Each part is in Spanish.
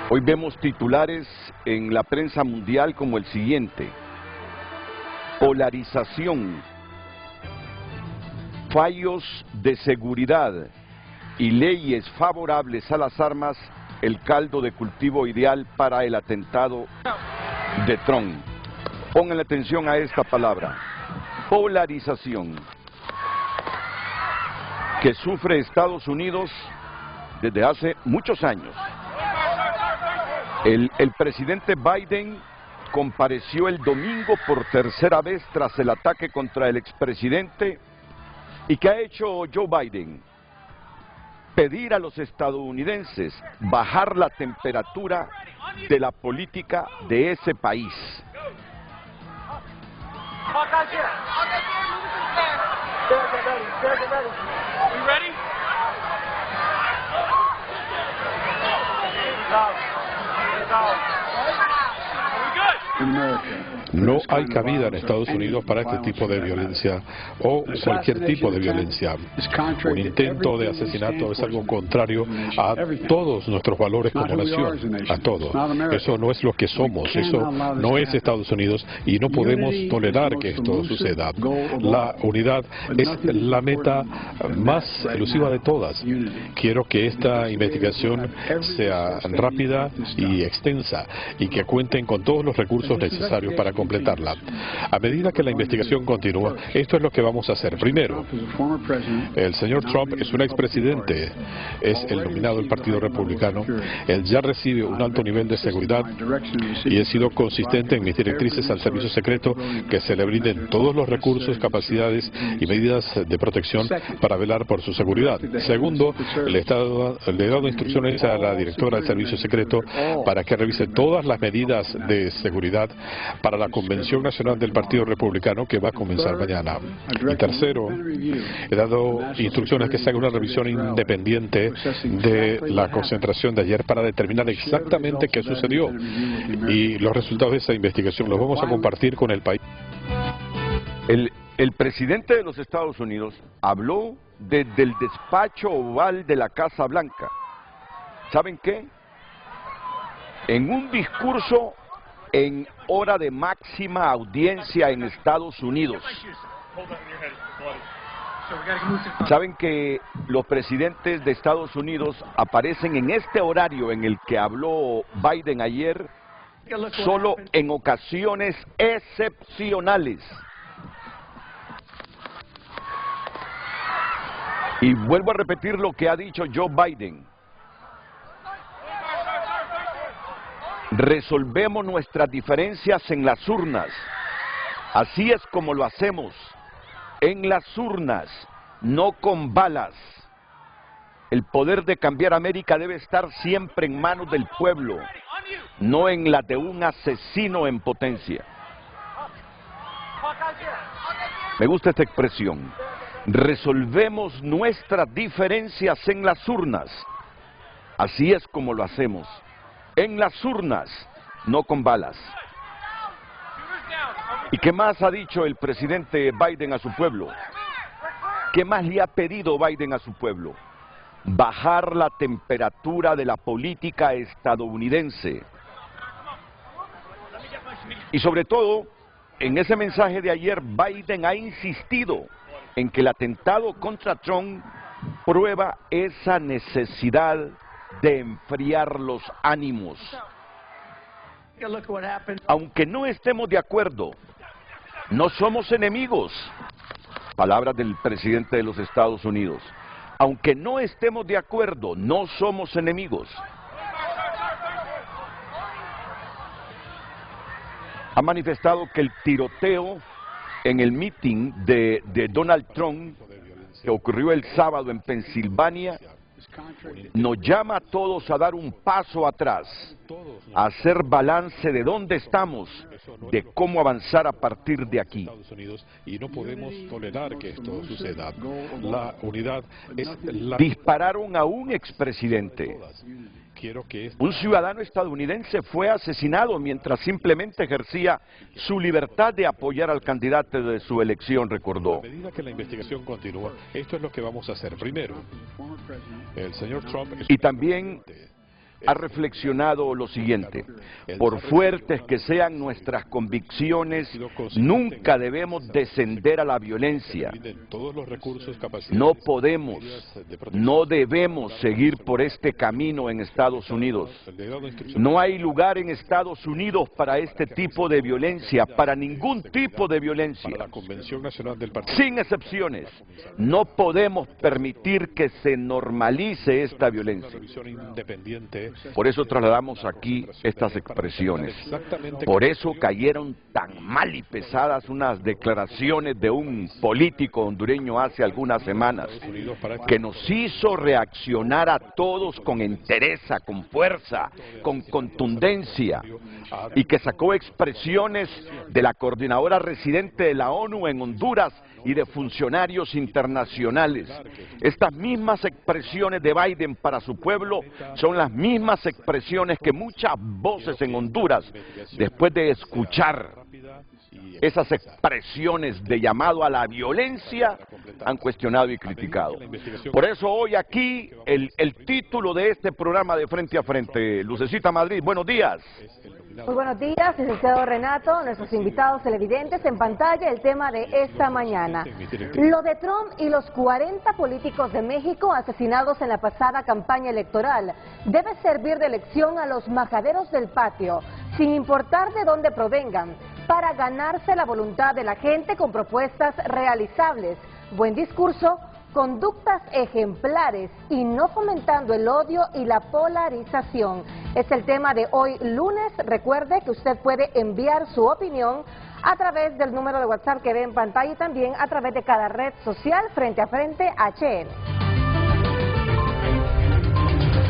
Hoy vemos titulares en la prensa mundial como el siguiente: polarización, fallos de seguridad y leyes favorables a las armas, el caldo de cultivo ideal para el atentado de Trump. Pongan atención a esta palabra: polarización, que sufre Estados Unidos desde hace muchos años. El presidente Biden compareció el domingo por tercera vez tras el ataque contra el expresidente. ¿Y qué ha hecho Joe Biden? Pedir a los estadounidenses bajar la temperatura de la política de ese país. No hay cabida en Estados Unidos para este tipo de violencia o cualquier tipo de violencia. Un intento de asesinato es algo contrario a todos nuestros valores como nación, a todo. Eso no es lo que somos, eso no es Estados Unidos y no podemos tolerar que esto suceda. La unidad es la meta más elusiva de todas. Quiero que esta investigación sea rápida y extensa y que cuenten con todos los recursos necesarios para completarla. A medida que la investigación continúa, esto es lo que vamos a hacer. Primero, el señor Trump es un expresidente, es el nominado del Partido Republicano, él ya recibe un alto nivel de seguridad y he sido consistente en mis directrices al servicio secreto que se le brinden todos los recursos, capacidades y medidas de protección para velar por su seguridad. Segundo, le he dado instrucciones a la directora del servicio secreto para que revise todas las medidas de seguridad para la Convención Nacional del Partido Republicano que va a comenzar mañana. Y tercero, he dado instrucciones que se haga una revisión independiente de la concentración de ayer para determinar exactamente qué sucedió. Y los resultados de esa investigación los vamos a compartir con el país. El presidente de los Estados Unidos habló desde el despacho oval de la Casa Blanca. ¿Saben qué? En un discurso en hora de máxima audiencia en Estados Unidos. Saben que los presidentes de Estados Unidos aparecen en este horario en el que habló Biden ayer, solo en ocasiones excepcionales. Y vuelvo a repetir lo que ha dicho Joe Biden: resolvemos nuestras diferencias en las urnas. Así es como lo hacemos, en las urnas, no con balas. El poder de cambiar América debe estar siempre en manos del pueblo, no en la de un asesino en potencia. Me gusta esta expresión: resolvemos nuestras diferencias en las urnas. Así es como lo hacemos, en las urnas, no con balas. ¿Y qué más ha dicho el presidente Biden a su pueblo? ¿Qué más le ha pedido Biden a su pueblo? Bajar la temperatura de la política estadounidense. Y sobre todo, en ese mensaje de ayer, Biden ha insistido en que el atentado contra Trump prueba esa necesidad de enfriar los ánimos. Aunque no estemos de acuerdo, no somos enemigos. Palabras del presidente de los Estados Unidos. Aunque no estemos de acuerdo, no somos enemigos. Ha manifestado que el tiroteo en el meeting de Donald Trump, que ocurrió el sábado en Pensilvania, nos llama a todos a dar un paso atrás, a hacer balance de dónde estamos, de cómo avanzar a partir de aquí. Y no podemos tolerar que esto suceda. La unidad es la... Dispararon a un expresidente. Un ciudadano estadounidense fue asesinado mientras simplemente ejercía su libertad de apoyar al candidato de su elección, recordó. A medida que la investigación continúa, esto es lo que vamos a hacer. Primero, el señor Trump es y también ha reflexionado lo siguiente: por fuertes que sean nuestras convicciones, nunca debemos descender a la violencia. No podemos, no debemos seguir por este camino en Estados Unidos. No hay lugar en Estados Unidos para este tipo de violencia, para ningún tipo de violencia. Sin excepciones, no podemos permitir que se normalice esta violencia. Por eso trasladamos aquí estas expresiones. Por eso cayeron tan mal y pesadas unas declaraciones de un político hondureño hace algunas semanas, que nos hizo reaccionar a todos con entereza, con fuerza, con contundencia, y que sacó expresiones de la coordinadora residente de la ONU en Honduras y de funcionarios internacionales. Estas mismas expresiones de Biden para su pueblo son las mismas expresiones que muchas voces en Honduras, después de escuchar esas expresiones de llamado a la violencia, han cuestionado y criticado. Por eso hoy aquí el título de este programa de Frente a Frente. Lucecita Madrid, buenos días. Muy buenos días, licenciado Renato, nuestros invitados televidentes. En pantalla el tema de esta mañana: lo de Trump y los 40 políticos de México asesinados en la pasada campaña electoral debe servir de lección a los majaderos del patio, sin importar de dónde provengan, para ganarse la voluntad de la gente con propuestas realizables, buen discurso, conductas ejemplares y no fomentando el odio y la polarización. Es el tema de hoy lunes. Recuerde que usted puede enviar su opinión a través del número de WhatsApp que ve en pantalla y también a través de cada red social Frente a Frente HN.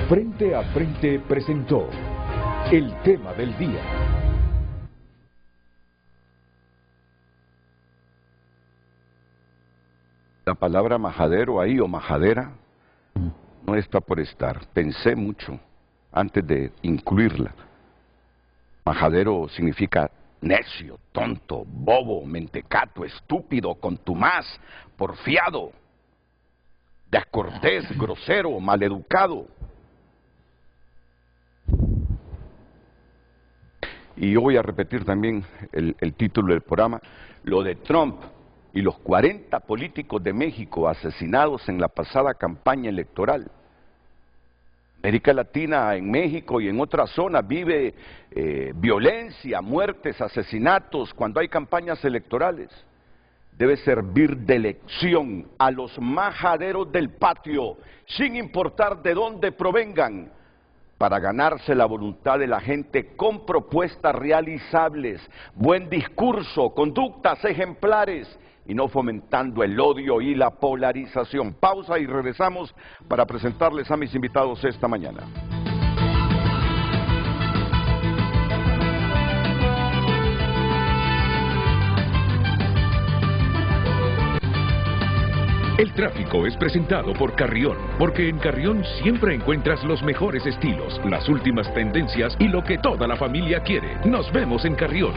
Frente a Frente presentó el tema del día. La palabra majadero ahí o majadera no está por estar. Pensé mucho antes de incluirla. Majadero significa necio, tonto, bobo, mentecato, estúpido, contumaz, porfiado, descortés, grosero, maleducado. Y yo voy a repetir también el título del programa: lo de Trump y los 40 políticos de México asesinados en la pasada campaña electoral. América Latina, en México y en otras zonas, vive violencia, muertes, asesinatos cuando hay campañas electorales. Debe servir de lección a los majaderos del patio, sin importar de dónde provengan, para ganarse la voluntad de la gente con propuestas realizables, buen discurso, conductas ejemplares, y no fomentando el odio y la polarización. Pausa y regresamos para presentarles a mis invitados esta mañana. El tráfico es presentado por Carrión, porque en Carrión siempre encuentras los mejores estilos, las últimas tendencias y lo que toda la familia quiere. Nos vemos en Carrión.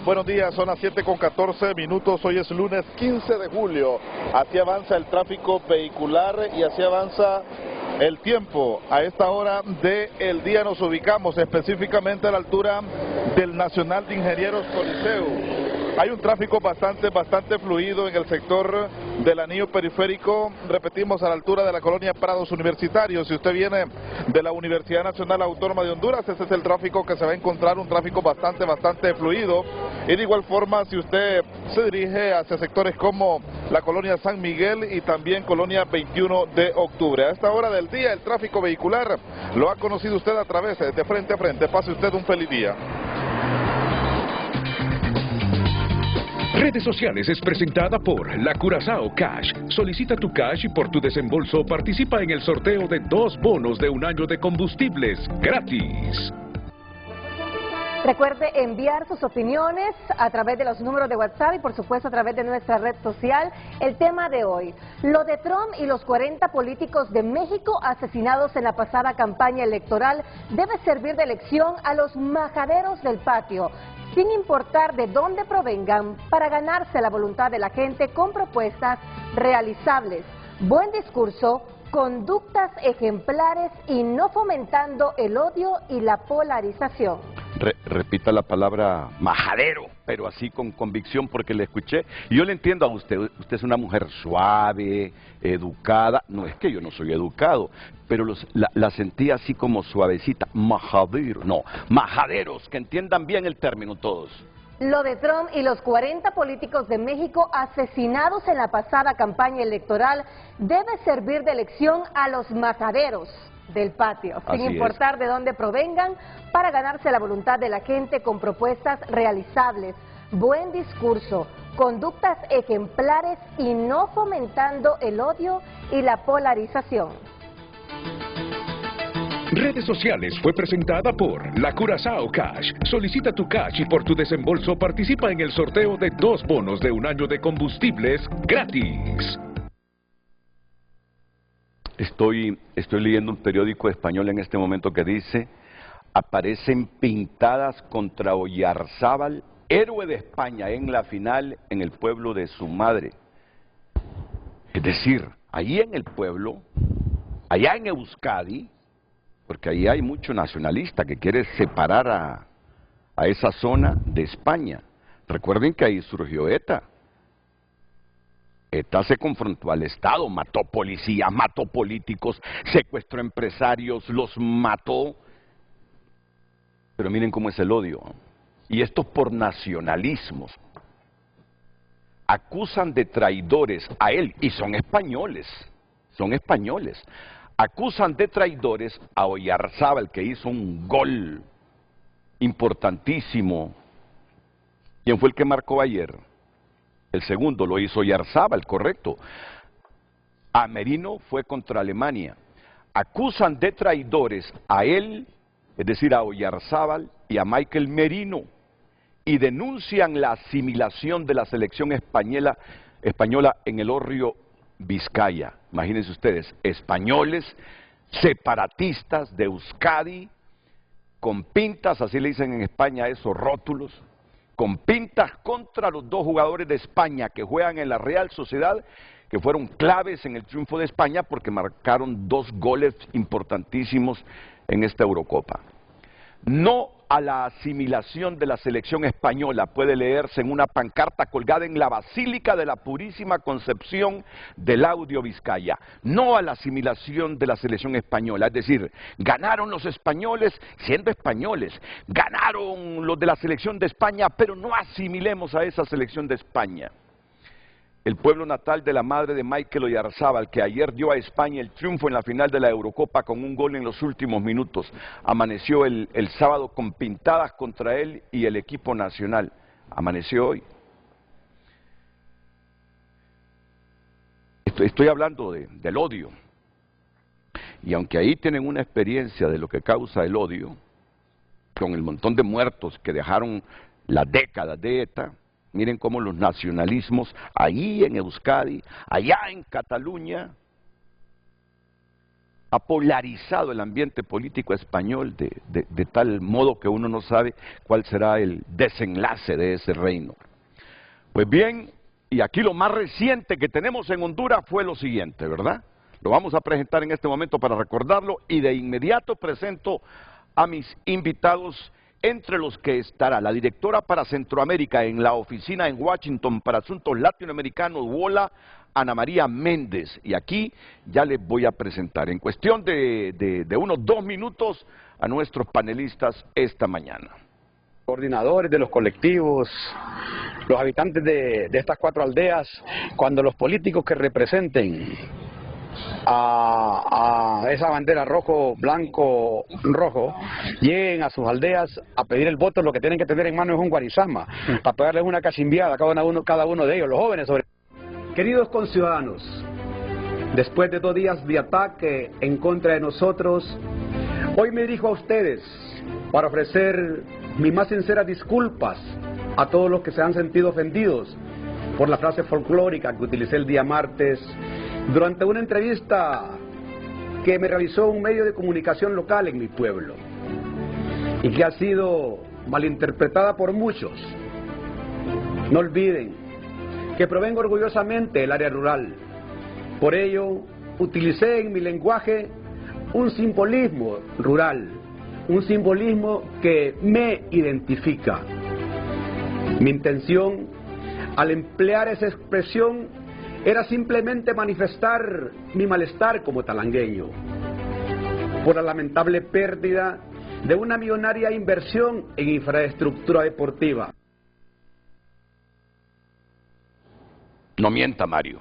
Buenos días, son las 7:14. Hoy es lunes 15 de julio. Así avanza el tráfico vehicular y así avanza el tiempo. A esta hora del día nos ubicamos específicamente a la altura del Nacional de Ingenieros Coliseo. Hay un tráfico bastante fluido en el sector del anillo periférico, repetimos, a la altura de la colonia Prados Universitarios. Si usted viene de la Universidad Nacional Autónoma de Honduras, ese es el tráfico que se va a encontrar, un tráfico bastante fluido. Y de igual forma, si usted se dirige hacia sectores como la colonia San Miguel y también colonia 21 de octubre. A esta hora del día, el tráfico vehicular lo ha conocido usted a través de Frente a Frente. Pase usted un feliz día. Redes Sociales es presentada por La Curazao Cash. Solicita tu cash y por tu desembolso participa en el sorteo de 2 bonos de 1 año de combustibles gratis. Recuerde enviar sus opiniones a través de los números de WhatsApp y por supuesto a través de nuestra red social. El tema de hoy, lo de Trump y los 40 políticos de México asesinados en la pasada campaña electoral debe servir de lección a los majaderos del patio, sin importar de dónde provengan, para ganarse la voluntad de la gente con propuestas realizables, buen discurso, conductas ejemplares y no fomentando el odio y la polarización. Repita la palabra majadero, pero así con convicción porque le escuché. Y yo le entiendo a usted, usted es una mujer suave, educada. No es que yo no soy educado, pero la sentí así como suavecita. Majadero, no, majaderos, que entiendan bien el término todos. Lo de Trump y los 40 políticos de México asesinados en la pasada campaña electoral debe servir de lección a los majaderos del patio, sin importar de dónde provengan, para ganarse la voluntad de la gente con propuestas realizables, buen discurso, conductas ejemplares y no fomentando el odio y la polarización. Redes Sociales fue presentada por La Curazao Cash. Solicita tu cash y por tu desembolso participa en el sorteo de 2 bonos de 1 año de combustibles gratis. Estoy leyendo un periódico español en este momento que dice: aparecen pintadas contra Oyarzábal, héroe de España en la final en el pueblo de su madre. Es decir, allí en el pueblo, allá en Euskadi, porque ahí hay mucho nacionalista que quiere separar a esa zona de España. Recuerden que ahí surgió ETA. ETA se confrontó al Estado, mató policías, mató políticos, secuestró empresarios, los mató. Pero miren cómo es el odio. Y esto por nacionalismos. Acusan de traidores a él, y son españoles, acusan de traidores a Oyarzábal, que hizo un gol importantísimo. ¿Quién fue el que marcó ayer? El segundo lo hizo Oyarzábal, correcto. A Merino fue contra Alemania. Acusan de traidores a él, es decir, a Oyarzábal y a Michael Merino, y denuncian la asimilación de la selección española en el Orrio Vizcaya. Imagínense ustedes, españoles, separatistas de Euskadi, con pintas, así le dicen en España esos rótulos, con pintas contra los 2 jugadores de España que juegan en la Real Sociedad, que fueron claves en el triunfo de España porque marcaron 2 goles importantísimos en esta Eurocopa. No a la asimilación de la selección española, puede leerse en una pancarta colgada en la Basílica de la Purísima Concepción del Orrio Vizcaya. No a la asimilación de la selección española, es decir, ganaron los españoles siendo españoles, ganaron los de la selección de España, pero no asimilemos a esa selección de España. El pueblo natal de la madre de Michael Oyarzábal, que ayer dio a España el triunfo en la final de la Eurocopa con un gol en los últimos minutos, amaneció el sábado con pintadas contra él y el equipo nacional. Amaneció hoy. Estoy hablando del odio. Y aunque ahí tienen una experiencia de lo que causa el odio, con el montón de muertos que dejaron las décadas de ETA, miren cómo los nacionalismos, ahí en Euskadi, allá en Cataluña, ha polarizado el ambiente político español de tal modo que uno no sabe cuál será el desenlace de ese reino. Pues bien, y aquí lo más reciente que tenemos en Honduras fue lo siguiente, ¿verdad? Lo vamos a presentar en este momento para recordarlo y de inmediato presento a mis invitados, entre los que estará la directora para Centroamérica en la oficina en Washington para asuntos latinoamericanos, WOLA, Ana María Méndez. Y aquí ya les voy a presentar en cuestión de unos 2 minutos a nuestros panelistas esta mañana. Coordinadores de los colectivos, los habitantes de estas 4 aldeas, cuando los políticos que representen a esa bandera rojo, blanco, rojo, lleguen a sus aldeas a pedir el voto, lo que tienen que tener en mano es un guarizama, para pegarles una cachimbiada a cada uno de ellos, los jóvenes sobre. Queridos conciudadanos, después de 2 días de ataque en contra de nosotros, hoy me dirijo a ustedes para ofrecer mis más sinceras disculpas a todos los que se han sentido ofendidos por la frase folclórica que utilicé el día martes durante una entrevista que me realizó un medio de comunicación local en mi pueblo y que ha sido malinterpretada por muchos. No olviden que provengo orgullosamente del área rural. Por ello, utilicé en mi lenguaje un simbolismo rural, un simbolismo que me identifica. Mi intención al emplear esa expresión era simplemente manifestar mi malestar como talangueño por la lamentable pérdida de una millonaria inversión en infraestructura deportiva. No mienta, Mario.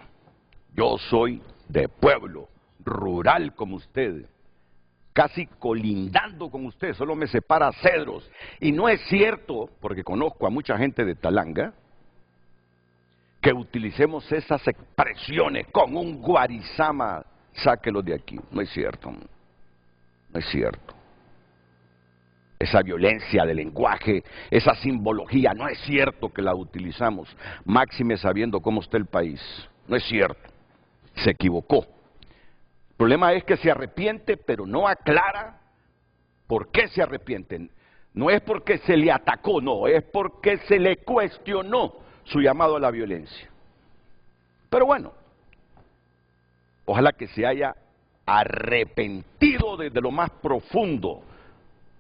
Yo soy de pueblo, rural como usted, casi colindando con usted, solo me separa Cedros. Y no es cierto, porque conozco a mucha gente de Talanga, que utilicemos esas expresiones con un guarizama, sáquelo de aquí. No es cierto, no es cierto. Esa violencia de lenguaje, esa simbología, no es cierto que la utilizamos, máxime sabiendo cómo está el país. No es cierto, se equivocó. El problema es que se arrepiente, pero no aclara por qué se arrepiente. No es porque se le atacó, no, es porque se le cuestionó su llamado a la violencia. Pero bueno, ojalá que se haya arrepentido desde lo más profundo,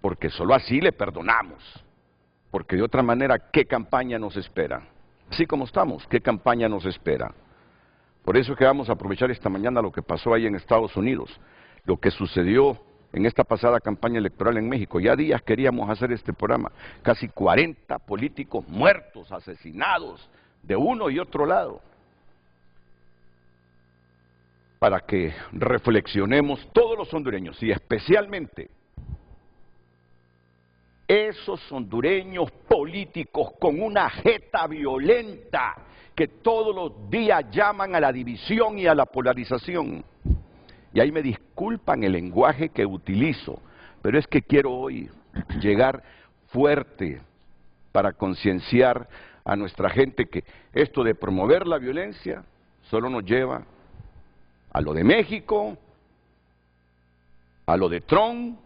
porque solo así le perdonamos, porque de otra manera, ¿qué campaña nos espera? Así como estamos, ¿qué campaña nos espera? Por eso es que vamos a aprovechar esta mañana lo que pasó ahí en Estados Unidos, lo que sucedió en esta pasada campaña electoral en México. Ya días queríamos hacer este programa, casi 40 políticos muertos, asesinados, de uno y otro lado, para que reflexionemos todos los hondureños y especialmente esos hondureños políticos con una jeta violenta que todos los días llaman a la división y a la polarización. Y ahí me disculpan el lenguaje que utilizo, pero es que quiero hoy llegar fuerte para concienciar a nuestra gente que esto de promover la violencia solo nos lleva a lo de México, a lo de Trump.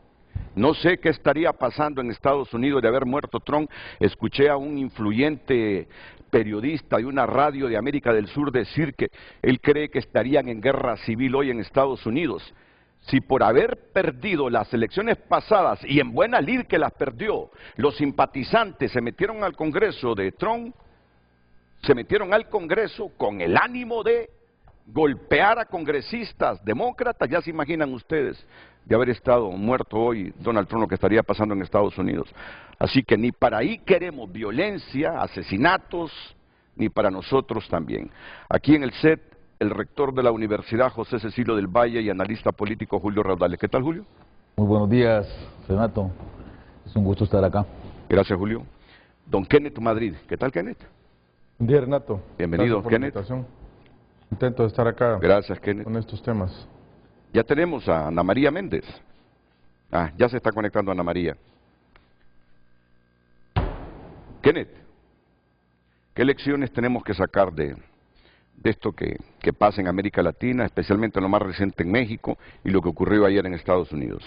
No sé qué estaría pasando en Estados Unidos de haber muerto Trump. Escuché a un influyente periodista de una radio de América del Sur decir que él cree que estarían en guerra civil hoy en Estados Unidos. Si por haber perdido las elecciones pasadas, y en buena lid que las perdió, los simpatizantes se metieron al Congreso de Trump, se metieron al Congreso con el ánimo de golpear a congresistas demócratas, ya se imaginan ustedes de haber estado muerto hoy Donald Trump, lo que estaría pasando en Estados Unidos. Así que ni para ahí queremos violencia, asesinatos, ni para nosotros también. Aquí en el set, el rector de la Universidad, José Cecilio del Valle, y analista político, Julio Raudales. ¿Qué tal, Julio? Muy buenos días, Renato. Es un gusto estar acá. Gracias, Julio. Don Kenneth Madrid. ¿Qué tal, Kenneth? Buen día, Renato. Bienvenido, Kenneth. Intento de estar acá. Gracias, Kenneth. Con estos temas. Ya tenemos a Ana María Méndez. Ya se está conectando Ana María. Kenneth, ¿qué lecciones tenemos que sacar de esto que pasa en América Latina, especialmente lo más reciente en México y lo que ocurrió ayer en Estados Unidos?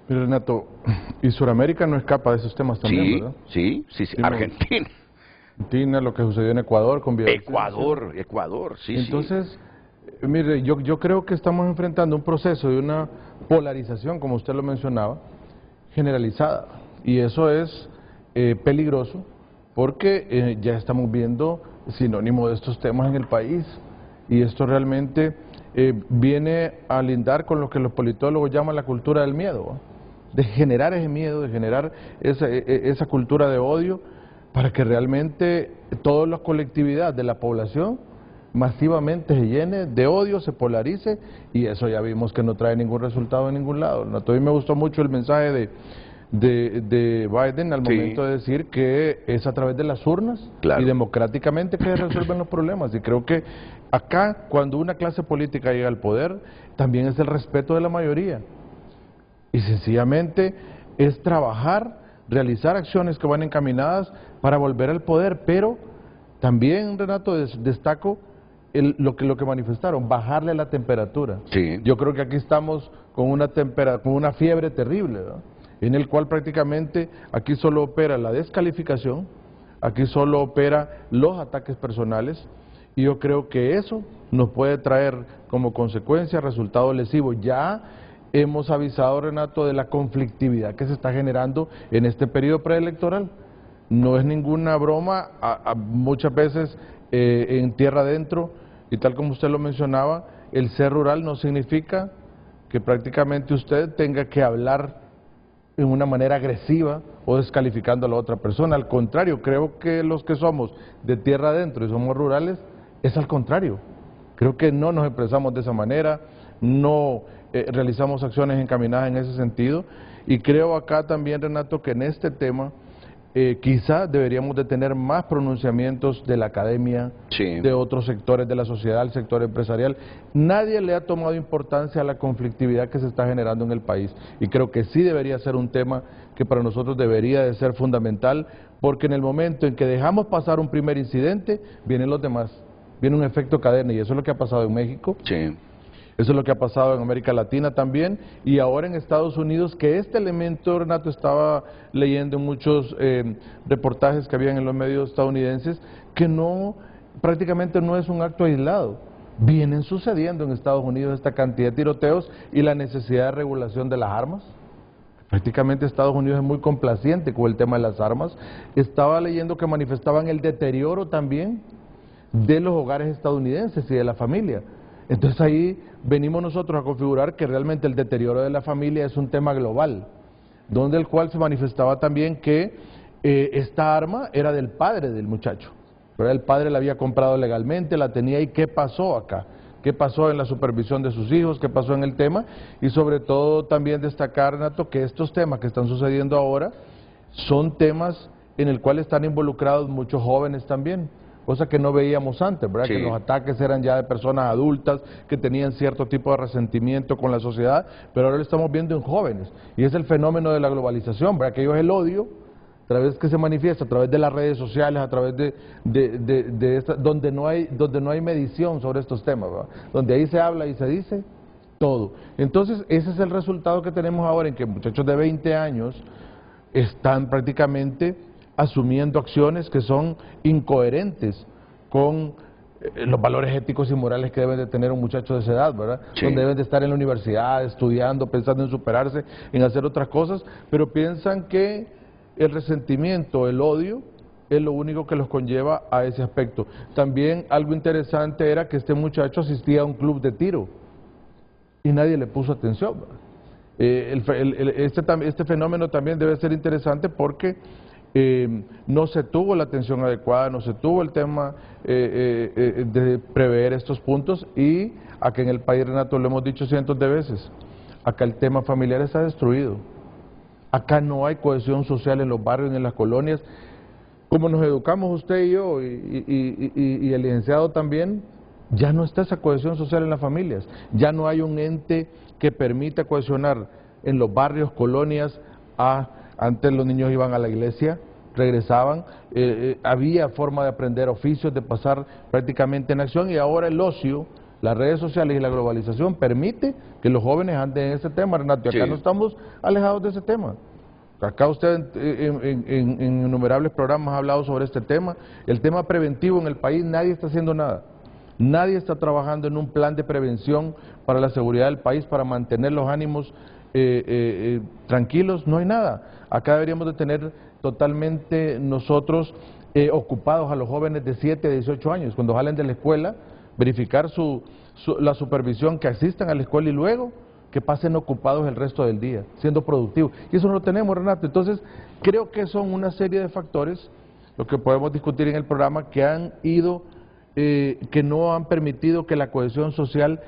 Mira, Renato, y Sudamérica no escapa de esos temas también, sí, ¿verdad? Sí. Argentina. Argentina, lo que sucedió en Ecuador con violencia. Ecuador, sí. Entonces, mire, yo creo que estamos enfrentando un proceso de una polarización, como usted lo mencionaba, generalizada. Y eso es peligroso porque ya estamos viendo sinónimo de estos temas en el país. Y esto realmente viene a lindar con lo que los politólogos llaman la cultura del miedo, ¿no? De generar ese miedo, de generar esa cultura de odio, para que realmente toda la colectividad de la población masivamente se llene de odio, se polarice, y eso ya vimos que no trae ningún resultado en ningún lado. A mí me gustó mucho el mensaje de Biden al momento de decir que es a través de las urnas y democráticamente que se resuelven los problemas. Y creo que acá, cuando una clase política llega al poder, también es el respeto de la mayoría. Y sencillamente es trabajar, realizar acciones que van encaminadas para volver al poder, pero también, Renato, destaco lo que manifestaron, bajarle la temperatura. Sí. Yo creo que aquí estamos con una fiebre terrible, ¿verdad? En el cual prácticamente aquí solo opera la descalificación, aquí solo opera los ataques personales, y yo creo que eso nos puede traer como consecuencia resultados lesivos. Ya hemos avisado, Renato, de la conflictividad que se está generando en este periodo preelectoral. No es ninguna broma, muchas veces en tierra adentro, y tal como usted lo mencionaba, el ser rural no significa que prácticamente usted tenga que hablar en una manera agresiva o descalificando a la otra persona. Al contrario, creo que los que somos de tierra adentro y somos rurales, es al contrario. Creo que no nos expresamos de esa manera, no realizamos acciones encaminadas en ese sentido, y creo acá también, Renato, que en este tema quizá deberíamos de tener más pronunciamientos de la academia, sí, de otros sectores de la sociedad, el sector empresarial. Nadie le ha tomado importancia a la conflictividad que se está generando en el país, y creo que sí debería ser un tema que para nosotros debería de ser fundamental, porque en el momento en que dejamos pasar un primer incidente, vienen los demás, viene un efecto cadena, y eso es lo que ha pasado en México. Sí. Eso es lo que ha pasado en América Latina también, y ahora en Estados Unidos, que este elemento, Renato, estaba leyendo muchos reportajes que habían en los medios estadounidenses, que prácticamente no es un acto aislado. Vienen sucediendo en Estados Unidos esta cantidad de tiroteos y la necesidad de regulación de las armas. Prácticamente Estados Unidos es muy complaciente con el tema de las armas. Estaba leyendo que manifestaban el deterioro también de los hogares estadounidenses y de la familia. Entonces ahí venimos nosotros a configurar que realmente el deterioro de la familia es un tema global, donde el cual se manifestaba también que esta arma era del padre del muchacho, pero el padre la había comprado legalmente, la tenía, y ¿qué pasó acá? ¿Qué pasó en la supervisión de sus hijos? ¿Qué pasó en el tema? Y sobre todo también destacar, Renato, que estos temas que están sucediendo ahora son temas en el cual están involucrados muchos jóvenes también, cosa que no veíamos antes, ¿verdad? Sí. Que los ataques eran ya de personas adultas que tenían cierto tipo de resentimiento con la sociedad, pero ahora lo estamos viendo en jóvenes, y es el fenómeno de la globalización, ¿verdad? Que ellos el odio, a través que se manifiesta, a través de las redes sociales, a través donde no hay medición sobre estos temas, ¿verdad? Donde ahí se habla y se dice todo. Entonces, ese es el resultado que tenemos ahora, en que muchachos de 20 años están prácticamente asumiendo acciones que son incoherentes con los valores éticos y morales que deben de tener un muchacho de esa edad, ¿verdad? Sí. Donde deben de estar en la universidad, estudiando, pensando en superarse, en hacer otras cosas, pero piensan que el resentimiento, el odio, es lo único que los conlleva a ese aspecto. También algo interesante era que este muchacho asistía a un club de tiro y nadie le puso atención, ¿verdad? Este fenómeno también debe ser interesante porque no se tuvo la atención adecuada, no se tuvo el tema de prever estos puntos, y acá en el país, Renato, lo hemos dicho cientos de veces, acá el tema familiar está destruido, acá no hay cohesión social en los barrios ni en las colonias. Como nos educamos usted y yo y el licenciado también, ya no está esa cohesión social en las familias, ya no hay un ente que permita cohesionar en los barrios, colonias. Antes los niños iban a la iglesia, regresaban, había forma de aprender oficios, de pasar prácticamente en acción, y ahora el ocio, las redes sociales y la globalización permite que los jóvenes anden en ese tema, Renato, y acá Sí. no estamos alejados de ese tema. Acá usted en innumerables programas ha hablado sobre este tema, el tema preventivo en el país. Nadie está haciendo nada, nadie está trabajando en un plan de prevención para la seguridad del país, para mantener los ánimos tranquilos. No hay nada. Acá deberíamos de tener totalmente nosotros ocupados a los jóvenes de 7 a 18 años, cuando salen de la escuela, verificar la supervisión, que asistan a la escuela y luego que pasen ocupados el resto del día, siendo productivos. Y eso no lo tenemos, Renato. Entonces, creo que son una serie de factores, lo que podemos discutir en el programa, que han ido, que no han permitido que la cohesión social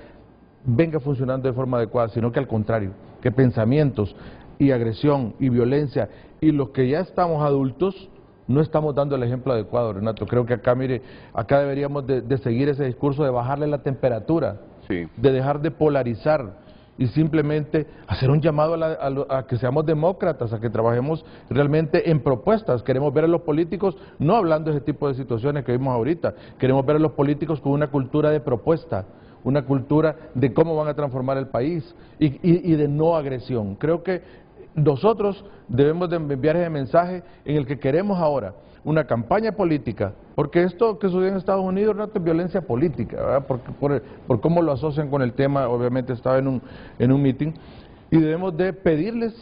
venga funcionando de forma adecuada, sino que al contrario, que pensamientos y agresión y violencia, y los que ya estamos adultos, no estamos dando el ejemplo adecuado, Renato. Creo que acá, mire, acá deberíamos de seguir ese discurso de bajarle la temperatura, Sí. de dejar de polarizar, y simplemente hacer un llamado a que seamos demócratas, a que trabajemos realmente en propuestas. Queremos ver a los políticos no hablando de ese tipo de situaciones que vimos ahorita, queremos ver a los políticos con una cultura de propuesta, una cultura de cómo van a transformar el país y de no agresión. Creo que nosotros debemos de enviar ese mensaje en el que queremos ahora una campaña política, porque esto que sucedió en Estados Unidos no es violencia política, ¿verdad? Por cómo lo asocian con el tema. Obviamente estaba en un meeting, y debemos de pedirles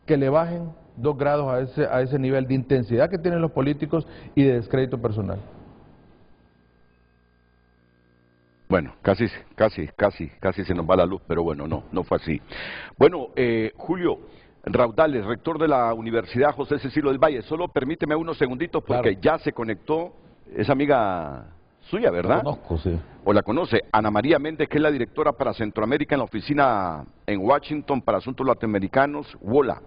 que le bajen 2 grados a ese nivel de intensidad que tienen los políticos y de descrédito personal. Bueno, casi se nos va la luz, pero bueno, no fue así. Bueno, Julio Raudales, rector de la Universidad José Cecilio del Valle, solo permíteme unos segunditos porque claro, ya se conectó, es amiga suya, ¿verdad? La conozco, sí. O la conoce, Ana María Méndez, que es la directora para Centroamérica en la oficina en Washington para Asuntos Latinoamericanos, WOLA.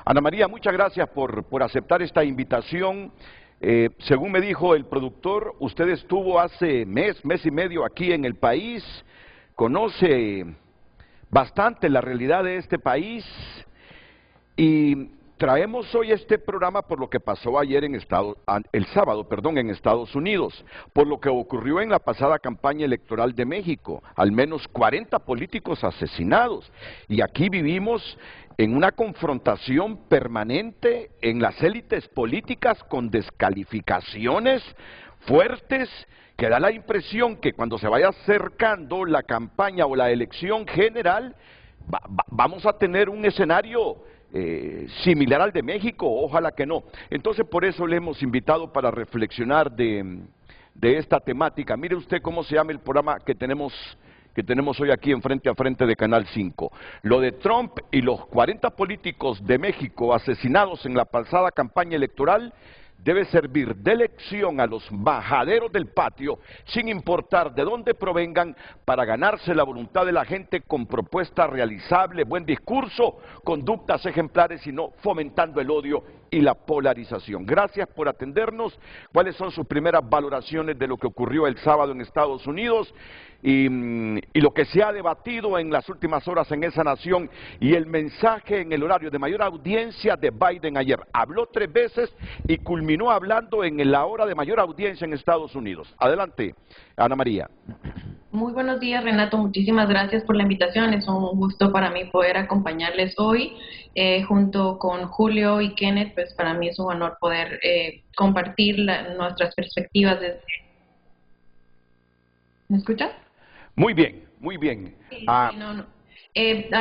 Ana María, muchas gracias por aceptar esta invitación. Según me dijo el productor, usted estuvo hace mes y medio aquí en el país, conoce bastante la realidad de este país, y traemos hoy este programa por lo que pasó ayer el sábado en Estados Unidos, por lo que ocurrió en la pasada campaña electoral de México, al menos 40 políticos asesinados, y aquí vivimos en una confrontación permanente en las élites políticas con descalificaciones fuertes, que da la impresión que cuando se vaya acercando la campaña o la elección general, vamos a tener un escenario similar al de México, ojalá que no. Entonces por eso le hemos invitado para reflexionar de esta temática. Mire usted cómo se llama el programa que tenemos hoy aquí en Frente a Frente de Canal 5. Lo de Trump y los 40 políticos de México asesinados en la pasada campaña electoral debe servir de lección a los majaderos del patio, sin importar de dónde provengan, para ganarse la voluntad de la gente con propuestas realizables, buen discurso, conductas ejemplares y no fomentando el odio y la polarización. Gracias por atendernos. ¿Cuáles son sus primeras valoraciones de lo que ocurrió el sábado en Estados Unidos y lo que se ha debatido en las últimas horas en esa nación, y el mensaje en el horario de mayor audiencia de Biden ayer? Habló 3 veces y culminó hablando en la hora de mayor audiencia en Estados Unidos. Adelante, Ana María. Muy buenos días, Renato. Muchísimas gracias por la invitación. Es un gusto para mí poder acompañarles hoy junto con Julio y Kenneth. Pues para mí es un honor poder compartir nuestras perspectivas desde... ¿Me escuchas? Muy bien, muy bien. Sí, a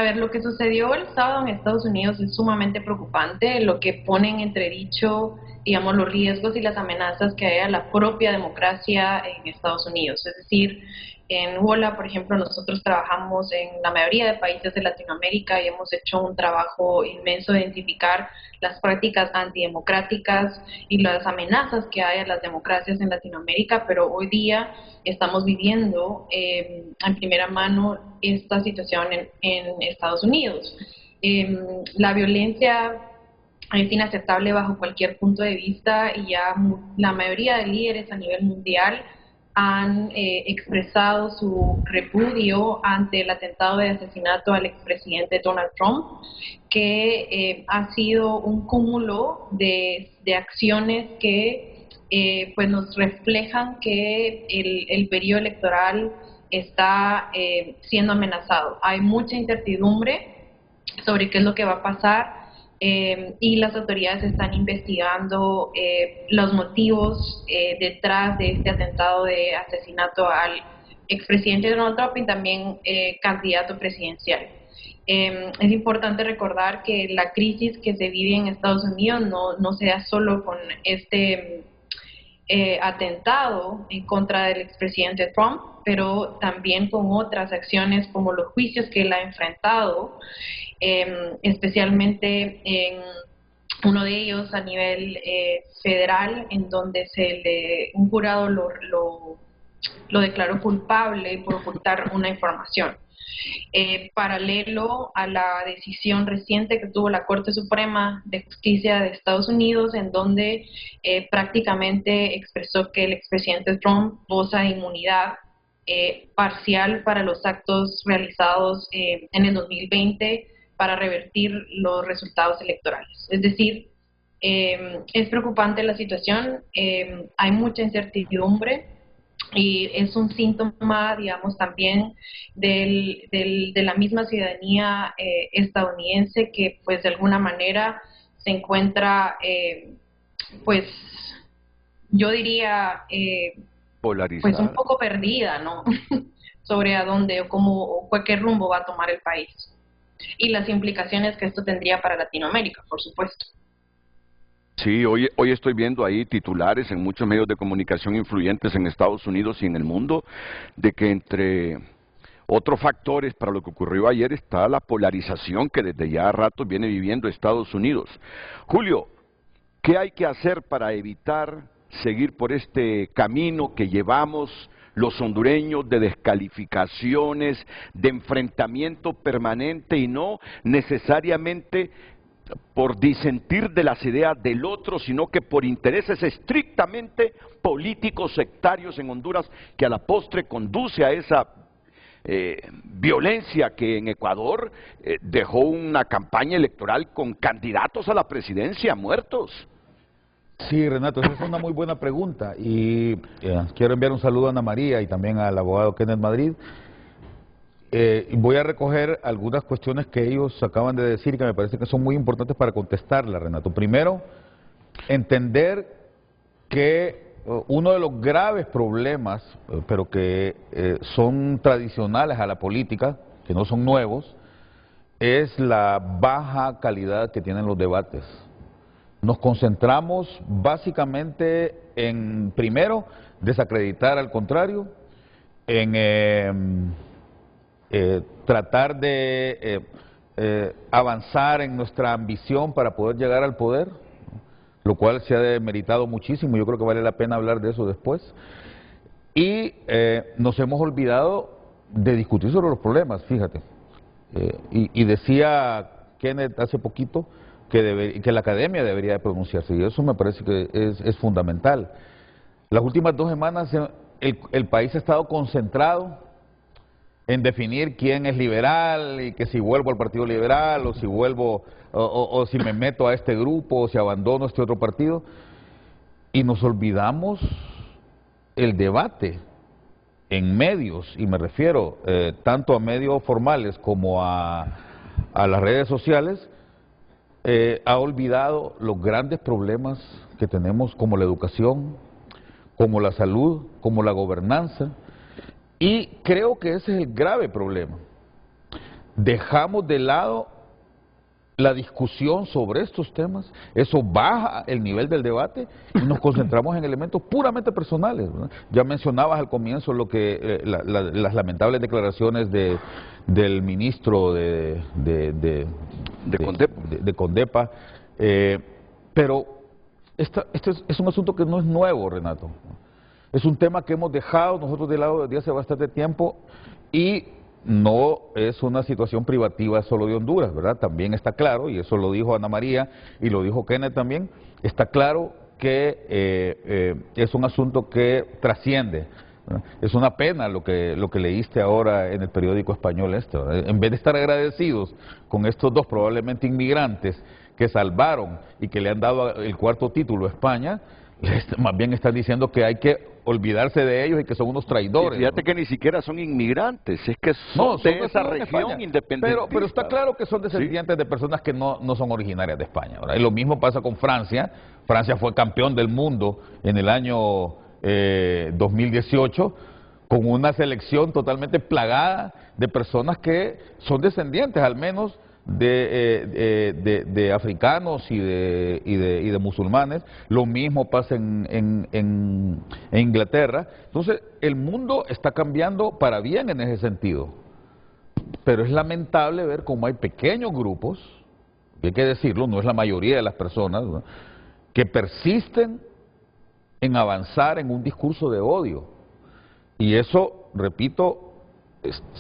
ver, lo que sucedió el sábado en Estados Unidos es sumamente preocupante, lo que pone en entredicho, digamos, los riesgos y las amenazas que hay a la propia democracia en Estados Unidos. Es decir, en WOLA, por ejemplo, nosotros trabajamos en la mayoría de países de Latinoamérica y hemos hecho un trabajo inmenso de identificar las prácticas antidemocráticas y las amenazas que hay a las democracias en Latinoamérica, pero hoy día estamos viviendo en primera mano esta situación en Estados Unidos. La violencia es inaceptable bajo cualquier punto de vista, y ya la mayoría de líderes a nivel mundial han expresado su repudio ante el atentado de asesinato al expresidente Donald Trump, que ha sido un cúmulo de acciones que pues nos reflejan que el periodo electoral está siendo amenazado. Hay mucha incertidumbre sobre qué es lo que va a pasar, y las autoridades están investigando los motivos detrás de este atentado de asesinato al expresidente Donald Trump y también candidato presidencial. Es importante recordar que la crisis que se vive en Estados Unidos no se da solo con este atentado en contra del expresidente Trump, pero también con otras acciones como los juicios que él ha enfrentado, especialmente en uno de ellos a nivel federal, en donde un jurado lo declaró culpable por ocultar una información. Paralelo a la decisión reciente que tuvo la Corte Suprema de Justicia de Estados Unidos, en donde prácticamente expresó que el expresidente Trump goza de inmunidad parcial para los actos realizados en el 2020 para revertir los resultados electorales. Es decir, es preocupante la situación, hay mucha incertidumbre y es un síntoma, digamos, también de la misma ciudadanía estadounidense que, pues, de alguna manera se encuentra, pues, yo diría, polarizada, pues un poco perdida, ¿no? Sobre a dónde o cómo o qué rumbo va a tomar el país y las implicaciones que esto tendría para Latinoamérica, por supuesto. Sí, hoy estoy viendo ahí titulares en muchos medios de comunicación influyentes en Estados Unidos y en el mundo, de que entre otros factores para lo que ocurrió ayer está la polarización que desde ya a ratos viene viviendo Estados Unidos. Julio, ¿qué hay que hacer para evitar seguir por este camino que llevamos los hondureños de descalificaciones, de enfrentamiento permanente y no necesariamente por disentir de las ideas del otro, sino que por intereses estrictamente políticos sectarios en Honduras, que a la postre conduce a esa violencia que en Ecuador dejó una campaña electoral con candidatos a la presidencia muertos? Sí, Renato, esa es una muy buena pregunta y quiero enviar un saludo a Ana María y también al abogado Kenneth Madrid. Voy a recoger algunas cuestiones que ellos acaban de decir y que me parece que son muy importantes para contestarlas, Renato. Primero, entender que uno de los graves problemas, pero que son tradicionales a la política, que no son nuevos, es la baja calidad que tienen los debates. Nos concentramos básicamente en, primero, desacreditar al contrario, en tratar de avanzar en nuestra ambición para poder llegar al poder, lo cual se ha demeritado muchísimo, yo creo que vale la pena hablar de eso después, y nos hemos olvidado de discutir sobre los problemas, fíjate, y decía Kenneth hace poquito que la academia debería de pronunciarse, y eso me parece que es fundamental. Las últimas 2 semanas el país ha estado concentrado en definir quién es liberal y que si vuelvo al Partido Liberal o si vuelvo o si me meto a este grupo o si abandono este otro partido, y nos olvidamos el debate en medios, y me refiero tanto a medios formales como a las redes sociales, ha olvidado los grandes problemas que tenemos como la educación, como la salud, como la gobernanza. Y creo que ese es el grave problema. Dejamos de lado la discusión sobre estos temas, eso baja el nivel del debate y nos concentramos en elementos puramente personales, ¿verdad? Ya mencionabas al comienzo lo que las lamentables declaraciones del ministro de Condepa, pero este es un asunto que no es nuevo, Renato. Es un tema que hemos dejado nosotros de lado desde hace bastante tiempo y no es una situación privativa solo de Honduras, ¿verdad? También está claro, y eso lo dijo Ana María y lo dijo Kenneth también, está claro que es un asunto que trasciende, ¿verdad? Es una pena lo que leíste ahora en el periódico español esto, ¿verdad? En vez de estar agradecidos con estos 2 probablemente inmigrantes que salvaron y que le han dado el 4º título a España, más bien están diciendo que hay que olvidarse de ellos y que son unos traidores. Y fíjate, ¿no?, que ni siquiera son inmigrantes, es que son de esa región independiente. Pero está claro que son descendientes de personas que no son originarias de España, ¿verdad? Y lo mismo pasa con Francia. Francia fue campeón del mundo en el año 2018 con una selección totalmente plagada de personas que son descendientes al menos de africanos y de musulmanes. Lo mismo pasa en Inglaterra. Entonces el mundo está cambiando para bien en ese sentido, pero es lamentable ver cómo hay pequeños grupos, hay que decirlo, no es la mayoría de las personas, ¿no?, que persisten en avanzar en un discurso de odio, y eso, repito,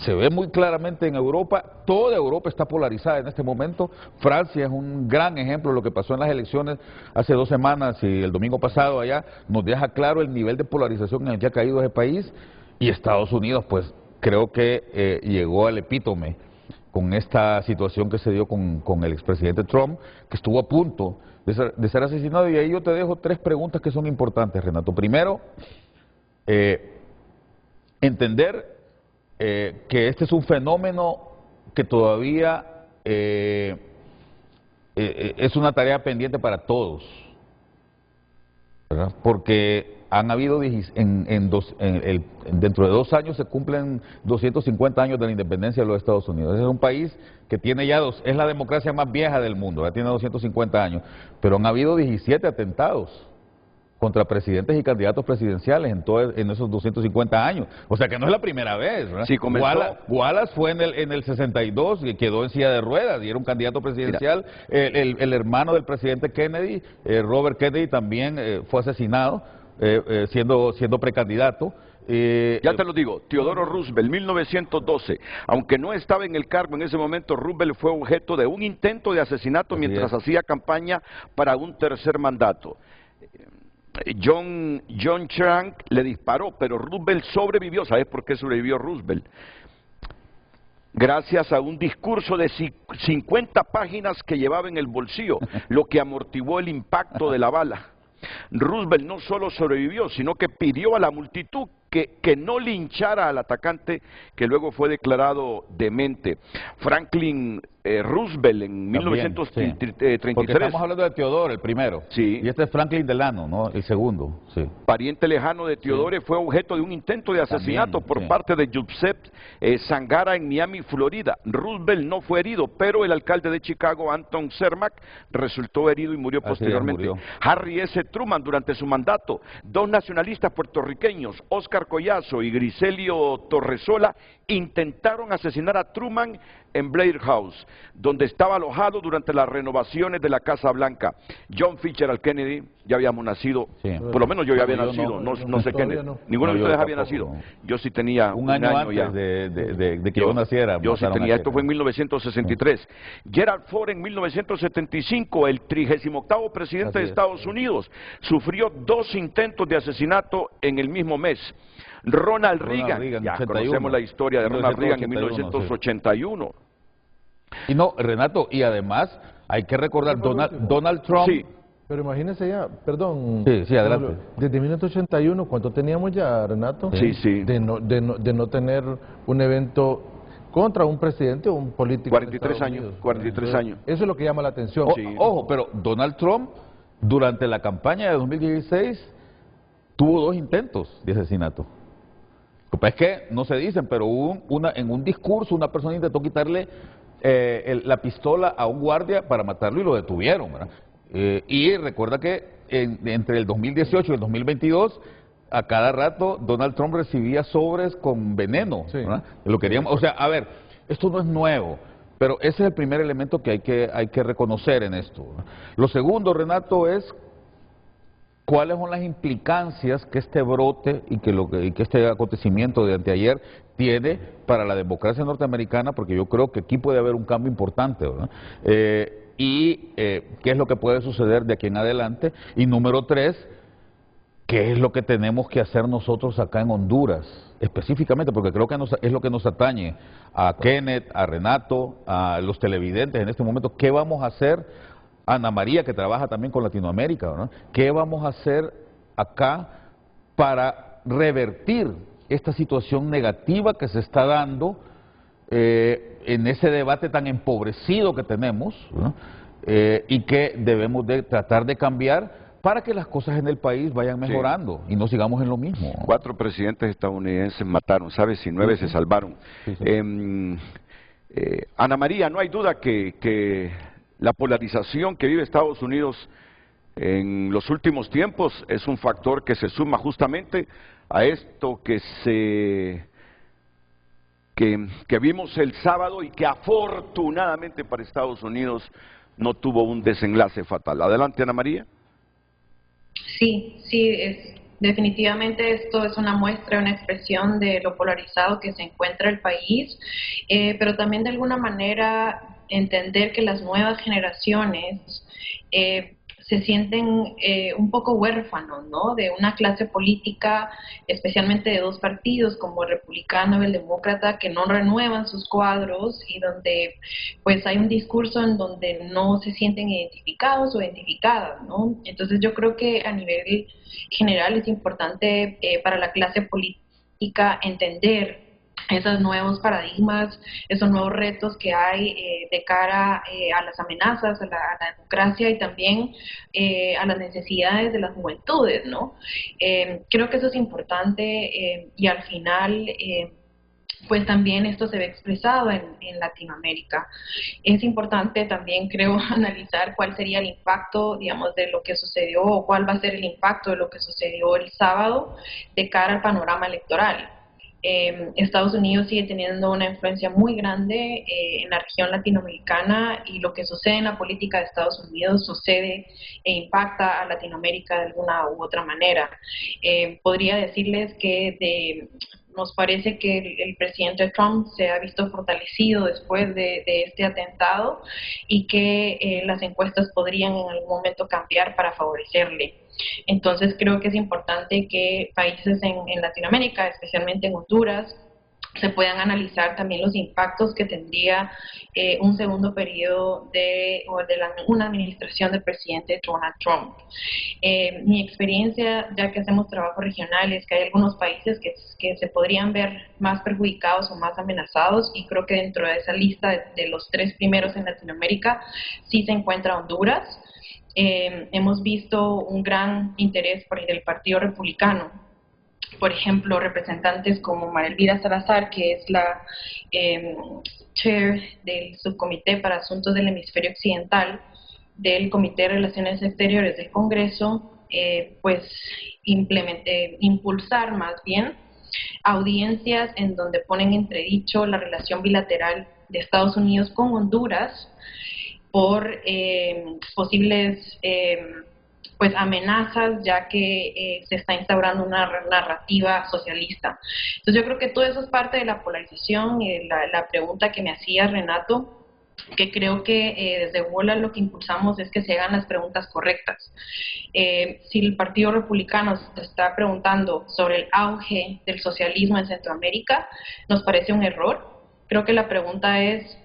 se ve muy claramente en Europa. Toda Europa está polarizada en este momento. Francia es un gran ejemplo de lo que pasó en las elecciones hace 2 semanas y el domingo pasado allá, nos deja claro el nivel de polarización en el que ha caído ese país. Y Estados Unidos, pues, creo que llegó al epítome con esta situación que se dio con el expresidente Trump, que estuvo a punto de ser asesinado. Y ahí yo te dejo 3 preguntas que son importantes, Renato. Primero, entender que este es un fenómeno que todavía es una tarea pendiente para todos, ¿verdad? Porque han habido, dentro de 2 años se cumplen 250 años de la independencia de los Estados Unidos. Es un país que tiene ya es la democracia más vieja del mundo, ya tiene 250 años, pero han habido 17 atentados contra presidentes y candidatos presidenciales en esos 250 años. O sea que no es la primera vez, ¿verdad? Sí, Wallace fue en el 62 y quedó en silla de ruedas y era un candidato presidencial. El hermano del presidente Kennedy, Robert Kennedy, también fue asesinado siendo precandidato. Ya te lo digo, Teodoro Roosevelt, 1912, aunque no estaba en el cargo en ese momento, Roosevelt fue objeto de un intento de asesinato mientras hacía campaña para un 3er mandato. John Trank le disparó, pero Roosevelt sobrevivió. ¿Sabes por qué sobrevivió Roosevelt? Gracias a un discurso de 50 páginas que llevaba en el bolsillo, lo que amortiguó el impacto de la bala. Roosevelt no solo sobrevivió, sino que pidió a la multitud que no linchara al atacante, que luego fue declarado demente. Franklin Roosevelt en 1933. Porque estamos hablando de Teodoro, el primero. Sí. Y este es Franklin Delano, ¿no? El segundo. Sí. Pariente lejano de Teodoro, fue objeto de un intento de asesinato por parte de Joseph Zangara en Miami, Florida. Roosevelt no fue herido, pero el alcalde de Chicago, Anton Cermak, resultó herido y murió posteriormente. Harry S. Truman, durante su mandato, 2 nacionalistas puertorriqueños, Oscar Collazo y Griselio Torresola, intentaron asesinar a Truman en Blair House, donde estaba alojado durante las renovaciones de la Casa Blanca. John Fitzgerald Kennedy, ya habíamos nacido, por lo menos yo ya había nacido, no sé Kennedy, ninguno de ustedes había nacido. Yo sí tenía un año antes ya de que yo naciera. Yo sí tenía, esto fue en 1963. Gerald Ford en 1975, el 38º presidente de Estados Unidos, sufrió 2 intentos de asesinato en el mismo mes. Ronald Reagan, ya 81, conocemos la historia de Ronald Reagan en 1981. Y no, Renato, y además hay que recordar Donald Trump. Sí. Pero imagínese ya, perdón. Sí, adelante. Desde 1981, ¿cuánto teníamos ya, Renato? Sí. De no tener un evento contra un presidente o un político. 43 años, 43 años. Eso es lo que llama la atención. Ojo, pero Donald Trump, durante la campaña de 2016, tuvo 2 intentos de asesinato. Es que no se dicen, pero en un discurso una persona intentó quitarle la pistola a un guardia para matarlo y lo detuvieron, ¿verdad? Y recuerda que entre el 2018 y el 2022, a cada rato Donald Trump recibía sobres con veneno, ¿verdad? Lo queríamos, o sea, a ver, esto no es nuevo, pero ese es el primer elemento que hay que reconocer en esto, ¿verdad? Lo segundo, Renato, es cuáles son las implicancias que este brote y que este acontecimiento de anteayer tiene para la democracia norteamericana, porque yo creo que aquí puede haber un cambio importante, ¿verdad? Qué es lo que puede suceder de aquí en adelante. Y número 3, qué es lo que tenemos que hacer nosotros acá en Honduras, específicamente, porque creo que es lo que nos atañe a Kenneth, a Renato, a los televidentes en este momento. ¿Qué vamos a hacer? Ana María, que trabaja también con Latinoamérica, ¿no? ¿Qué vamos a hacer acá para revertir esta situación negativa que se está dando en ese debate tan empobrecido que tenemos, ¿no? Y que debemos de tratar de cambiar para que las cosas en el país vayan mejorando y no sigamos en lo mismo? 4 presidentes estadounidenses mataron, ¿sabes? Y 9 se salvaron. Ana María, no hay duda que la polarización que vive Estados Unidos en los últimos tiempos es un factor que se suma justamente a esto que vimos el sábado y que afortunadamente para Estados Unidos no tuvo un desenlace fatal. Adelante, Ana María. Sí, definitivamente esto es una muestra, una expresión de lo polarizado que se encuentra el país, pero también de alguna manera entender que las nuevas generaciones se sienten un poco huérfanos, ¿no? De una clase política, especialmente de dos partidos como el republicano y el demócrata, que no renuevan sus cuadros y donde pues hay un discurso en donde no se sienten identificados o identificadas, ¿no? Entonces yo creo que a nivel general es importante para la clase política entender esos nuevos paradigmas, esos nuevos retos que hay de cara a las amenazas, a la democracia y también a las necesidades de las juventudes, ¿no? Creo que eso es importante y al final pues también esto se ve expresado en Latinoamérica. Es importante también, creo, analizar cuál sería el impacto, digamos, de lo que sucedió o cuál va a ser el impacto de lo que sucedió el sábado de cara al panorama electoral. Estados Unidos sigue teniendo una influencia muy grande en la región latinoamericana y lo que sucede en la política de Estados Unidos sucede e impacta a Latinoamérica de alguna u otra manera. Podría decirles que nos parece que el presidente Trump se ha visto fortalecido después de este atentado y que las encuestas podrían en algún momento cambiar para favorecerle. Entonces creo que es importante que países en Latinoamérica, especialmente en Honduras, se puedan analizar también los impactos que tendría un segundo periodo de una administración del presidente Donald Trump. Mi experiencia, ya que hacemos trabajo regional, es que hay algunos países que se podrían ver más perjudicados o más amenazados, y creo que dentro de esa lista de los 3 primeros en Latinoamérica sí se encuentra Honduras. Hemos visto un gran interés por el Partido Republicano. Por ejemplo, representantes como María Elvira Salazar, que es la chair del subcomité para asuntos del hemisferio occidental del Comité de Relaciones Exteriores del Congreso, pues impulsar más bien audiencias en donde ponen entredicho la relación bilateral de Estados Unidos con Honduras por posibles pues amenazas, ya que se está instaurando una narrativa socialista. Entonces yo creo que todo eso es parte de la polarización y la pregunta que me hacía Renato, que creo que desde WOLA lo que impulsamos es que se hagan las preguntas correctas. Si el Partido Republicano se está preguntando sobre el auge del socialismo en Centroamérica, nos parece un error. Creo que la pregunta es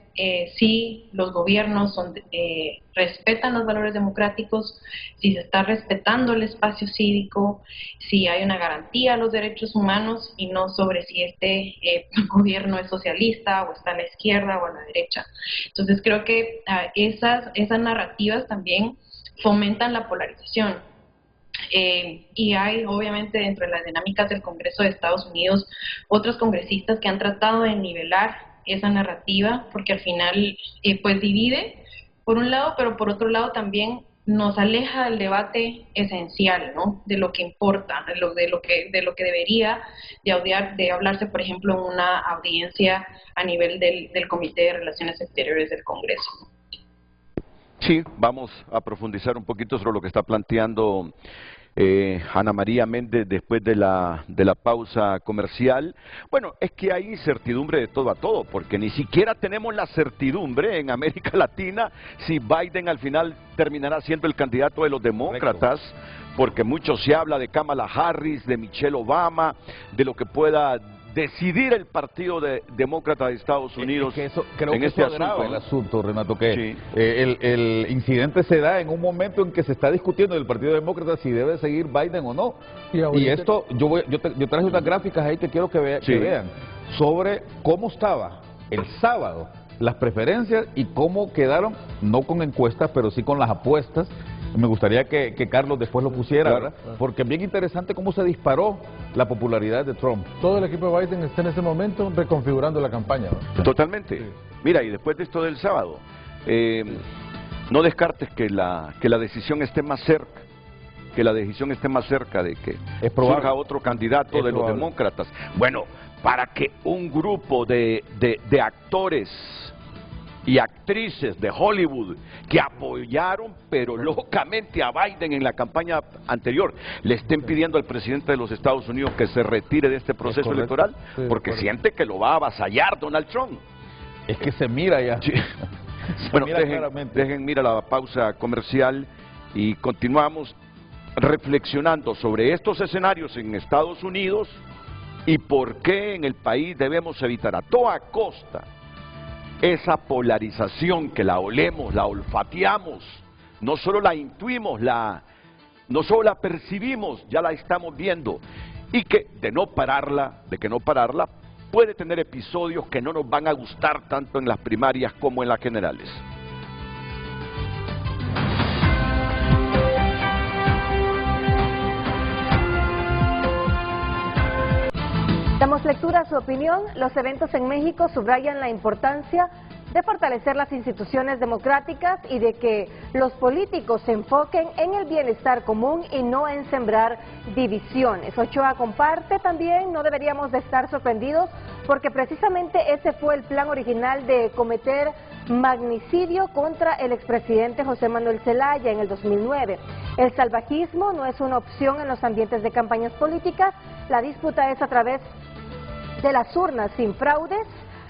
si los gobiernos respetan los valores democráticos, si se está respetando el espacio cívico, si hay una garantía a los derechos humanos, y no sobre si este gobierno es socialista o está a la izquierda o a la derecha. Entonces creo que esas narrativas también fomentan la polarización. Y hay obviamente dentro de las dinámicas del Congreso de Estados Unidos otros congresistas que han tratado de nivelar esa narrativa, porque al final pues divide por un lado, pero por otro lado también nos aleja del debate esencial, ¿no? De lo que importa, de lo que debería de hablarse, por ejemplo, en una audiencia a nivel del Comité de Relaciones Exteriores del Congreso. Sí, vamos a profundizar un poquito sobre lo que está planteando Ana María Méndez después de la pausa comercial. Bueno, es que hay incertidumbre de todo a todo, porque ni siquiera tenemos la certidumbre en América Latina si Biden al final terminará siendo el candidato de los demócratas. Correcto. Porque mucho se habla de Kamala Harris, de Michelle Obama, de lo que pueda decidir el Partido Demócrata de Estados Unidos. Creo que eso agrava el asunto, Renato, que sí. El incidente se da en un momento en que se está discutiendo del Partido Demócrata si debe seguir Biden o no. Y esto, yo traje unas gráficas ahí que quiero que vean sobre cómo estaba el sábado las preferencias y cómo quedaron, no con encuestas, pero sí con las apuestas. Me gustaría que Carlos después lo pusiera, claro, ¿verdad? Porque es bien interesante cómo se disparó la popularidad de Trump. Todo el equipo de Biden está en este momento reconfigurando la campaña, ¿no? Totalmente. Sí. Mira, y después de esto del sábado, no descartes que la decisión esté más cerca, de que surja otro candidato de los demócratas. Bueno, para que un grupo de actores y actrices de Hollywood que apoyaron pero locamente a Biden en la campaña anterior le estén pidiendo al presidente de los Estados Unidos que se retire de este proceso electoral, porque siente que lo va a avasallar Donald Trump. Es que se mira ya. Sí. Bueno, dejen mira la pausa comercial y continuamos reflexionando sobre estos escenarios en Estados Unidos y por qué en el país debemos evitar a toda costa esa polarización que la olemos, la olfateamos, no solo la intuimos, no solo la percibimos, ya la estamos viendo, y que de no pararla, puede tener episodios que no nos van a gustar tanto en las primarias como en las generales. Damos lectura a su opinión. Los eventos en México subrayan la importancia de fortalecer las instituciones democráticas y de que los políticos se enfoquen en el bienestar común y no en sembrar divisiones. Ochoa comparte también, no deberíamos de estar sorprendidos porque precisamente ese fue el plan original de cometer magnicidio contra el expresidente José Manuel Zelaya en el 2009. El salvajismo no es una opción en los ambientes de campañas políticas, la disputa es a través de las urnas sin fraudes.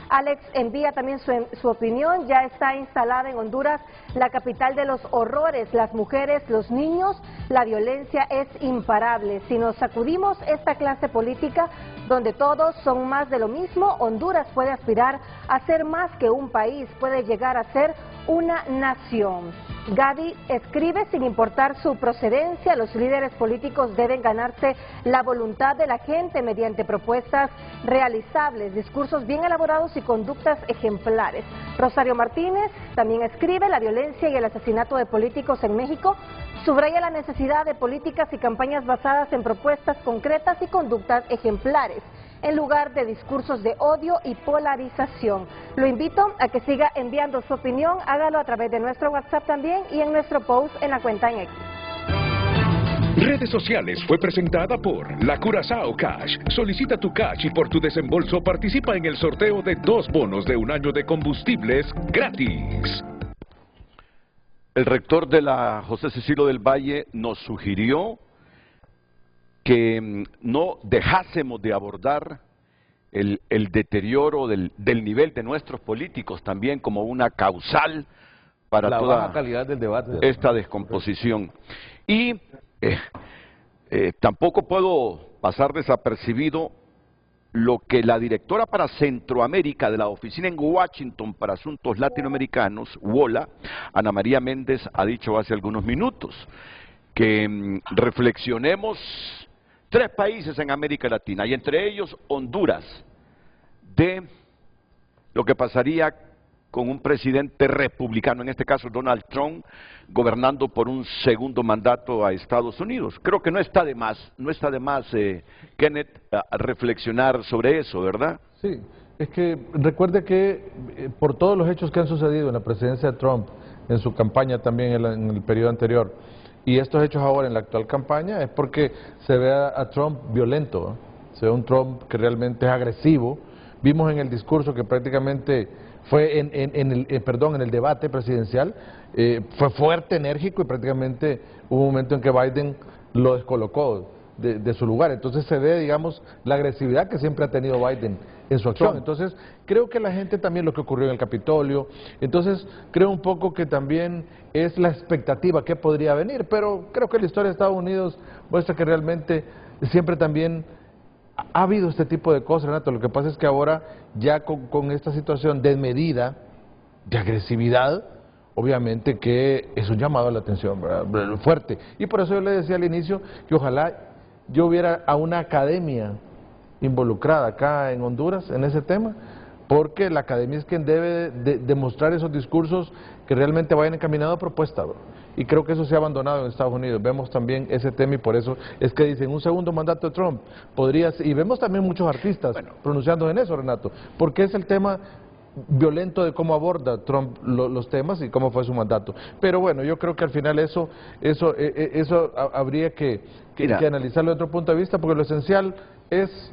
Alex envía también su opinión. Ya está instalada en Honduras la capital de los horrores, las mujeres, los niños, la violencia es imparable. Si nos sacudimos esta clase política donde todos son más de lo mismo, Honduras puede aspirar a ser más que un país, puede llegar a ser una nación. Gaby escribe, sin importar su procedencia, los líderes políticos deben ganarse la voluntad de la gente mediante propuestas realizables, discursos bien elaborados y conductas ejemplares. Rosario Martínez también escribe, la violencia y el asesinato de políticos en México subraya la necesidad de políticas y campañas basadas en propuestas concretas y conductas ejemplares, en lugar de discursos de odio y polarización. Lo invito a que siga enviando su opinión, hágalo a través de nuestro WhatsApp también y en nuestro post en la cuenta en X. Redes sociales fue presentada por la Curazao Cash. Solicita tu cash y por tu desembolso participa en el sorteo de 2 bonos de 1 año de combustibles gratis. El rector de la José Cecilio del Valle nos sugirió que no dejásemos de abordar el deterioro del nivel de nuestros políticos también como una causal para la toda baja calidad del debate, esta descomposición. Y tampoco puedo pasar desapercibido lo que la directora para Centroamérica de la oficina en Washington para asuntos latinoamericanos, WOLA, Ana María Méndez, ha dicho hace algunos minutos, que reflexionemos 3 países en América Latina, y entre ellos Honduras, de lo que pasaría con un presidente republicano, en este caso Donald Trump, gobernando por un segundo mandato a Estados Unidos. Creo que no está de más, Kenneth, reflexionar sobre eso, ¿verdad? Sí, es que recuerde que por todos los hechos que han sucedido en la presidencia de Trump, en su campaña también en el periodo anterior, y estos hechos ahora en la actual campaña, es porque se ve a Trump violento, ¿eh? Se ve un Trump que realmente es agresivo. Vimos en el discurso que prácticamente fue en el debate presidencial, fue fuerte, enérgico, y prácticamente hubo un momento en que Biden lo descolocó de su lugar. Entonces se ve, digamos, la agresividad que siempre ha tenido Biden en su acción. Entonces creo que la gente también, lo que ocurrió en el Capitolio, entonces creo un poco que también es la expectativa que podría venir, pero creo que la historia de Estados Unidos muestra que realmente siempre también ha habido este tipo de cosas, Renato. Lo que pasa es que ahora ya con esta situación desmedida, de agresividad, obviamente que es un llamado a la atención, ¿verdad? Fuerte. Y por eso yo le decía al inicio que ojalá yo hubiera a una academia involucrada acá en Honduras en ese tema, porque la academia es quien debe demostrar esos discursos que realmente vayan encaminados a propuesta, bro. Y creo que eso se ha abandonado en Estados Unidos. Vemos también ese tema, y por eso es que dicen un segundo mandato de Trump podría ser, y vemos también muchos artistas pronunciando en eso, Renato, porque es el tema violento de cómo aborda Trump los temas y cómo fue su mandato. Pero bueno, yo creo que al final eso habría que analizarlo desde otro punto de vista, porque lo esencial es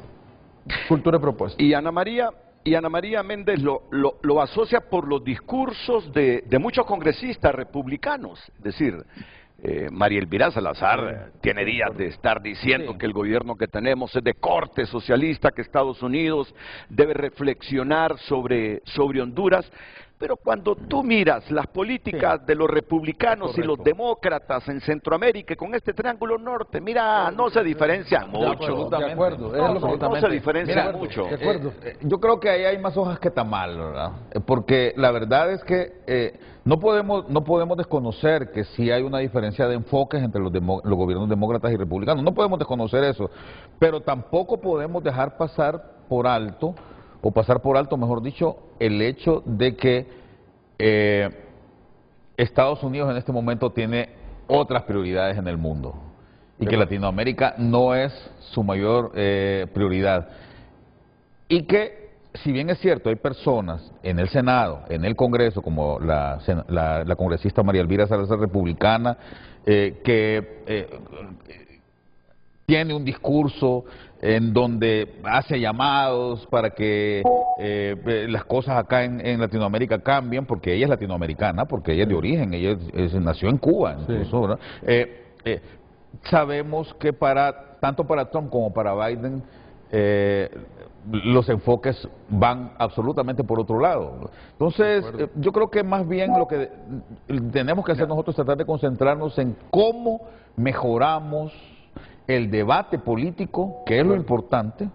cultura de propuesta. Y Ana María Méndez lo asocia por los discursos de muchos congresistas republicanos. Es decir, María Elvira Salazar tiene días de estar diciendo que el gobierno que tenemos es de corte socialista, que Estados Unidos debe reflexionar sobre Honduras. Pero cuando tú miras las políticas de los republicanos y los demócratas en Centroamérica con este triángulo norte, mira, no se diferencian mucho. De acuerdo, No se diferencian mucho. Yo creo que ahí hay más hojas que tamal, ¿verdad? Porque la verdad es que no podemos desconocer que sí hay una diferencia de enfoques entre los gobiernos demócratas y republicanos. No podemos desconocer eso, pero tampoco podemos dejar pasar por alto, mejor dicho, el hecho de que Estados Unidos en este momento tiene otras prioridades en el mundo y que Latinoamérica no es su mayor prioridad. Y que, si bien es cierto, hay personas en el Senado, en el Congreso, como la congresista María Elvira Salazar, republicana, que tiene un discurso en donde hace llamados para que las cosas acá en Latinoamérica cambien, porque ella es latinoamericana, porque ella es de origen, ella nació en Cuba, incluso, ¿verdad? Sabemos que tanto para Trump como para Biden, los enfoques van absolutamente por otro lado. Entonces, yo creo que más bien lo que tenemos que hacer nosotros es tratar de concentrarnos en cómo mejoramos el debate político, que es lo importante,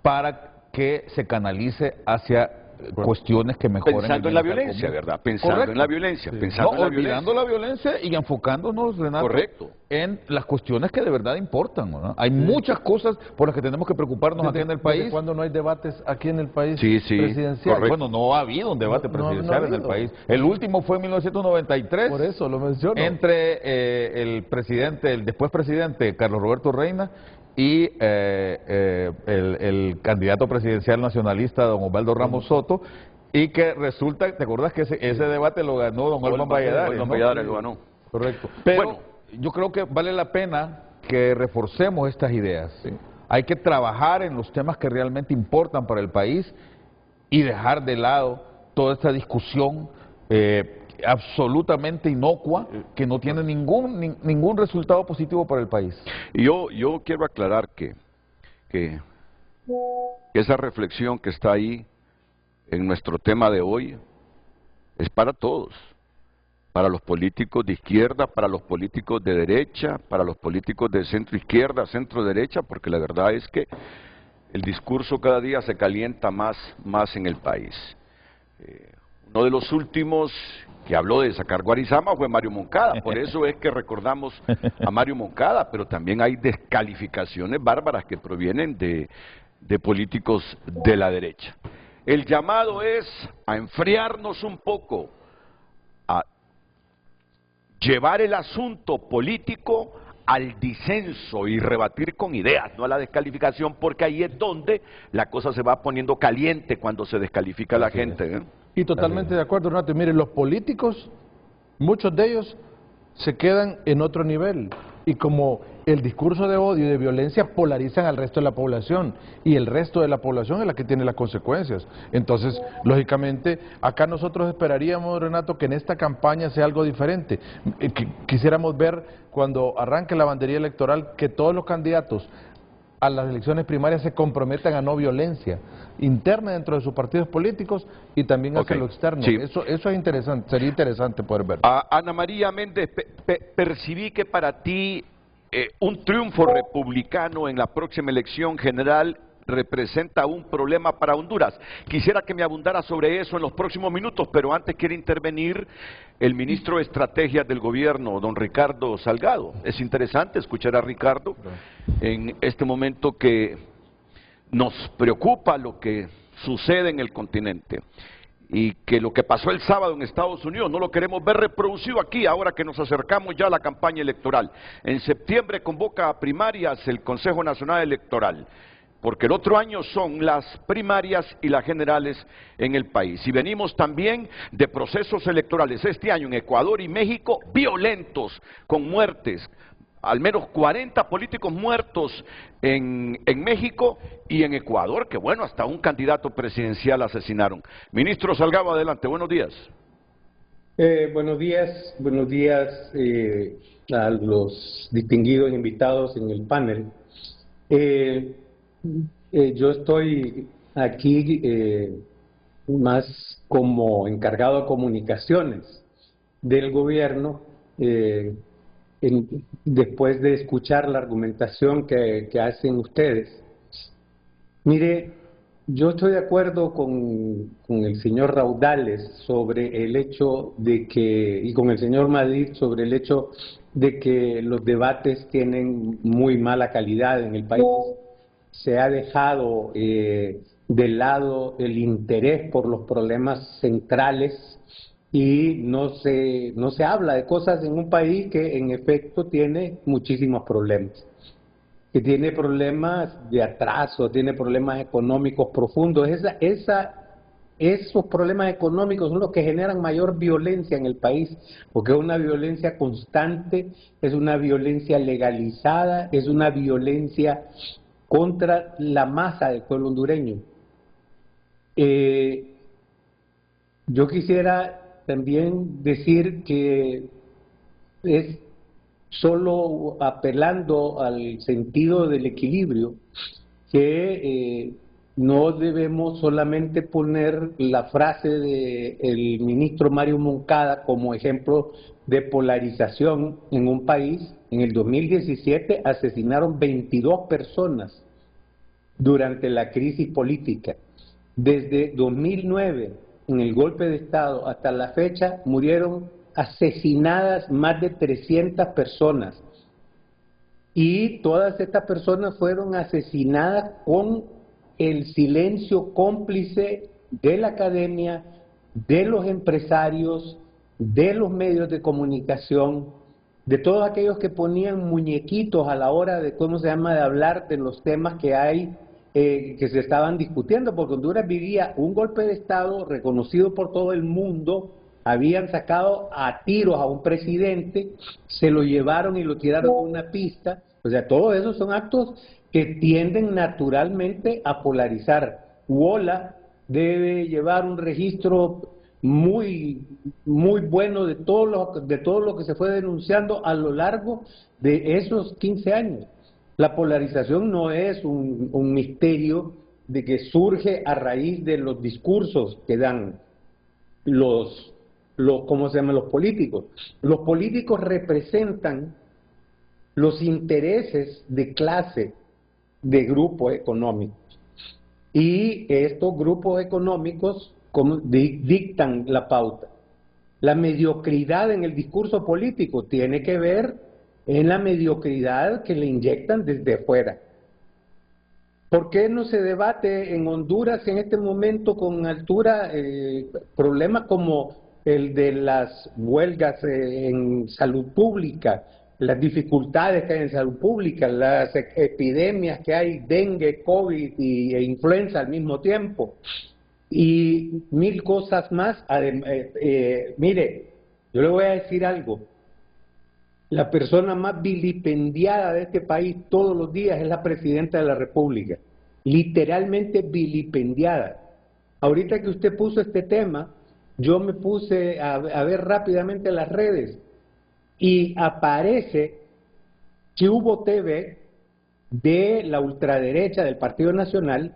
para que se canalice hacia cuestiones que mejoren pensando en la violencia, ¿verdad? Pensando en la violencia, olvidando la violencia y enfocándonos, Renato, en las cuestiones que de verdad importan, ¿no? Hay muchas cosas por las que tenemos que preocuparnos aquí en el país. ¿Cuándo no hay debates aquí en el país presidencial? Bueno, no ha habido un debate presidencial en el país. El último fue en 1993. Por eso lo menciono. Entre el después presidente Carlos Roberto Reina y el candidato presidencial nacionalista don Osvaldo Ramos Soto, y que resulta, ¿te acuerdas que ese debate lo ganó don Olvan Valladares? Olvan Valladares lo ganó. Correcto. Pero yo creo que vale la pena que reforcemos estas ideas. Hay que trabajar en los temas que realmente importan para el país y dejar de lado toda esta discusión absolutamente inocua, que no tiene ningún resultado positivo para el país. Y yo quiero aclarar que esa reflexión que está ahí en nuestro tema de hoy es para todos, para los políticos de izquierda, para los políticos de derecha, para los políticos de centro izquierda, centro derecha, porque la verdad es que el discurso cada día se calienta más en el país. Uno de los últimos que habló de sacar Guarizama fue Mario Moncada, por eso es que recordamos a Mario Moncada, pero también hay descalificaciones bárbaras que provienen de políticos de la derecha. El llamado es a enfriarnos un poco, a llevar el asunto político al disenso y rebatir con ideas, no a la descalificación, porque ahí es donde la cosa se va poniendo caliente cuando se descalifica a la gente. Y totalmente de acuerdo, Renato. Miren, los políticos, muchos de ellos se quedan en otro nivel. Y como el discurso de odio y de violencia polarizan al resto de la población, y el resto de la población es la que tiene las consecuencias. Entonces, lógicamente, acá nosotros esperaríamos, Renato, que en esta campaña sea algo diferente. Quisiéramos ver, cuando arranque la bandería electoral, que todos los candidatos a las elecciones primarias se comprometan a no violencia interna dentro de sus partidos políticos y también hacia lo externo. Eso es interesante, sería interesante poder ver. Ana María Méndez, percibí que para ti un triunfo republicano en la próxima elección general representa un problema para Honduras. Quisiera que me abundara sobre eso en los próximos minutos, pero antes quiere intervenir el ministro de Estrategias del Gobierno, don Ricardo Salgado. Es interesante escuchar a Ricardo en este momento que nos preocupa lo que sucede en el continente y que lo que pasó el sábado en Estados Unidos no lo queremos ver reproducido aquí ahora que nos acercamos ya a la campaña electoral. En septiembre convoca a primarias el Consejo Nacional Electoral, porque el otro año son las primarias y las generales en el país. Y venimos también de procesos electorales este año en Ecuador y México violentos, con muertes, al menos 40 políticos muertos en México y en Ecuador, que bueno, hasta un candidato presidencial asesinaron. Ministro Salgado, adelante, buenos días. Buenos días a los distinguidos invitados en el panel. Yo estoy aquí más como encargado de comunicaciones del gobierno, después de escuchar la argumentación que hacen ustedes. Mire, yo estoy de acuerdo con el señor Raudales sobre el hecho de que, y con el señor Madrid sobre el hecho de que los debates tienen muy mala calidad en el país. Se ha dejado de lado el interés por los problemas centrales y no se habla de cosas en un país que en efecto tiene muchísimos problemas, que tiene problemas de atraso, tiene problemas económicos profundos. Esos problemas económicos son los que generan mayor violencia en el país, porque es una violencia constante, es una violencia legalizada, es una violencia contra la masa del pueblo hondureño. Yo quisiera también decir que es solo apelando al sentido del equilibrio que no debemos solamente poner la frase del ministro Mario Moncada como ejemplo de polarización en un país. En el 2017 asesinaron 22 personas durante la crisis política. Desde 2009, en el golpe de Estado, hasta la fecha, murieron asesinadas más de 300 personas. Y todas estas personas fueron asesinadas con el silencio cómplice de la academia, de los empresarios, de los medios de comunicación, de todos aquellos que ponían muñequitos a la hora de, de hablar de los temas que hay, que se estaban discutiendo, porque Honduras vivía un golpe de Estado reconocido por todo el mundo. Habían sacado a tiros a un presidente, se lo llevaron y lo tiraron en una pista. O sea, todos esos son actos que tienden naturalmente a polarizar. UOLA debe llevar un registro muy bueno de todo lo que se fue denunciando a lo largo de esos 15 años. La polarización no es un misterio de que surge a raíz de los discursos que dan los políticos. Los políticos representan los intereses de clase de grupos económicos. Y estos grupos económicos dictan la pauta. La mediocridad en el discurso político tiene que ver en la mediocridad que le inyectan desde fuera. ¿Por qué no se debate en Honduras en este momento con altura problemas como el de las huelgas en salud pública, las dificultades que hay en salud pública, las epidemias que hay, dengue, COVID e influenza al mismo tiempo, y mil cosas más? Mire, yo le voy a decir algo. La persona más vilipendiada de este país todos los días es la presidenta de la República, literalmente vilipendiada. Ahorita que usted puso este tema, yo me puse a ver rápidamente las redes y aparece que hubo TV de la ultraderecha del Partido Nacional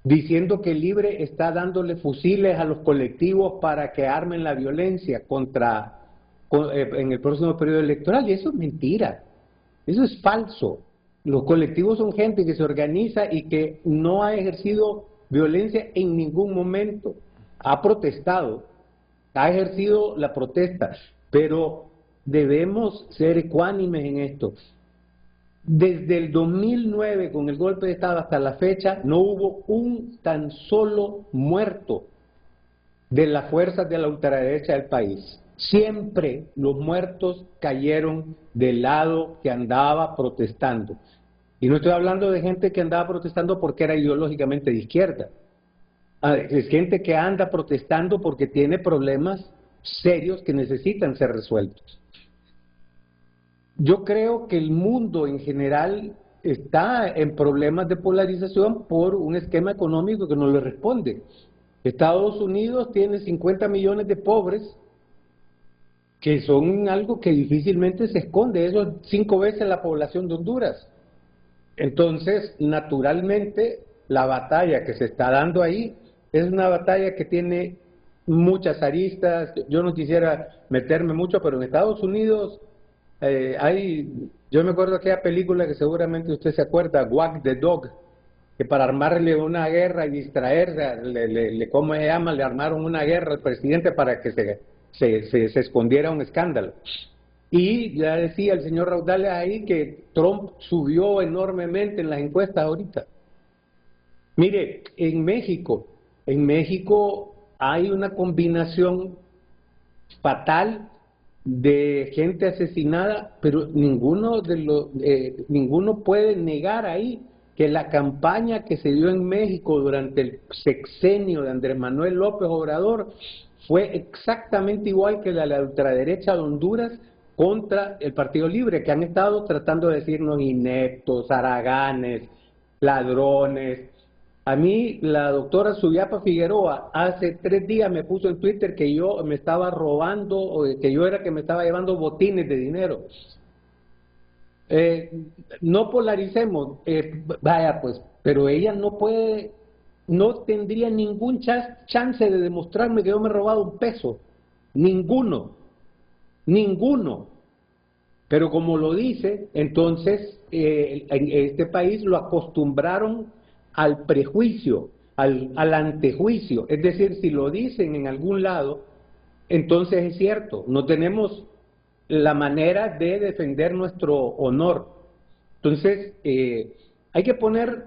diciendo que Libre está dándole fusiles a los colectivos para que armen la violencia en el próximo periodo electoral, y eso es mentira, eso es falso. Los colectivos son gente que se organiza y que no ha ejercido violencia en ningún momento, ha protestado, ha ejercido la protesta, pero debemos ser ecuánimes en esto. Desde el 2009, con el golpe de Estado hasta la fecha, no hubo un tan solo muerto de las fuerzas de la ultraderecha del país. Siempre los muertos cayeron del lado que andaba protestando. Y no estoy hablando de gente que andaba protestando porque era ideológicamente de izquierda. Es gente que anda protestando porque tiene problemas serios que necesitan ser resueltos. Yo creo que el mundo en general está en problemas de polarización por un esquema económico que no le responde. Estados Unidos tiene 50 millones de pobres, que son algo que difícilmente se esconde. Eso es 5 veces la población de Honduras. Entonces, naturalmente, la batalla que se está dando ahí es una batalla que tiene muchas aristas. Yo no quisiera meterme mucho, pero en Estados Unidos yo me acuerdo de aquella película que seguramente usted se acuerda, Wag the Dog, que para armarle una guerra y distraerse, ¿cómo se llama? Le armaron una guerra al presidente para que se escondiera un escándalo. Y ya decía el señor Raudales ahí que Trump subió enormemente en las encuestas ahorita. Mire, en México hay una combinación fatal de gente asesinada, pero ninguno puede negar ahí que la campaña que se dio en México durante el sexenio de Andrés Manuel López Obrador fue exactamente igual que la ultraderecha de Honduras contra el Partido Libre, que han estado tratando de decirnos ineptos, haraganes, ladrones. A mí la doctora Suyapa Figueroa hace 3 días me puso en Twitter que yo me estaba robando, o que yo era que me estaba llevando botines de dinero. No polaricemos, vaya pues, pero ella no tendría ningún chance de demostrarme que yo me he robado un peso, ninguno. Pero como lo dice, entonces en este país lo acostumbraron al prejuicio, al antejuicio. Es decir, si lo dicen en algún lado, entonces es cierto, no tenemos la manera de defender nuestro honor. Entonces, hay que poner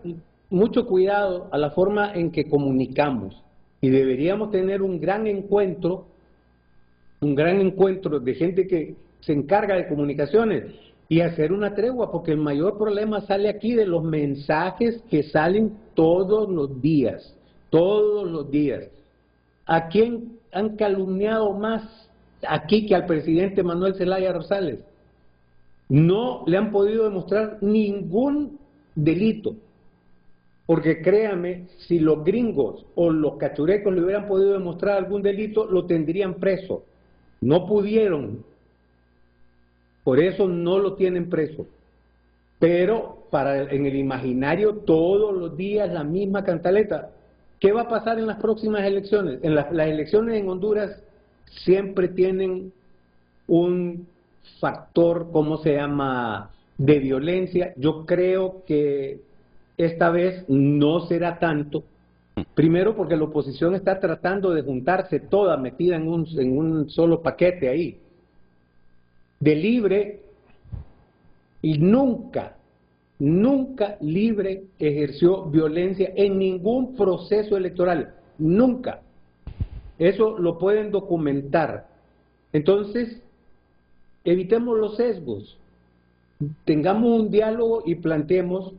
mucho cuidado a la forma en que comunicamos, y deberíamos tener un gran encuentro de gente que se encarga de comunicaciones y hacer una tregua, porque el mayor problema sale aquí de los mensajes que salen todos los días. ¿A quién han calumniado más aquí que al presidente Manuel Zelaya Rosales? No le han podido demostrar ningún delito, porque créame, si los gringos o los cachurecos le hubieran podido demostrar algún delito, lo tendrían preso. No pudieron, por eso no lo tienen preso. Pero en el imaginario todos los días la misma cantaleta. ¿Qué va a pasar en las próximas elecciones? Las elecciones en Honduras siempre tienen un factor, de violencia. Yo creo que esta vez no será tanto. Primero porque la oposición está tratando de juntarse toda metida en un solo paquete ahí. De Libre, y nunca Libre ejerció violencia en ningún proceso electoral, nunca. Eso lo pueden documentar. Entonces, evitemos los sesgos, tengamos un diálogo y planteemos,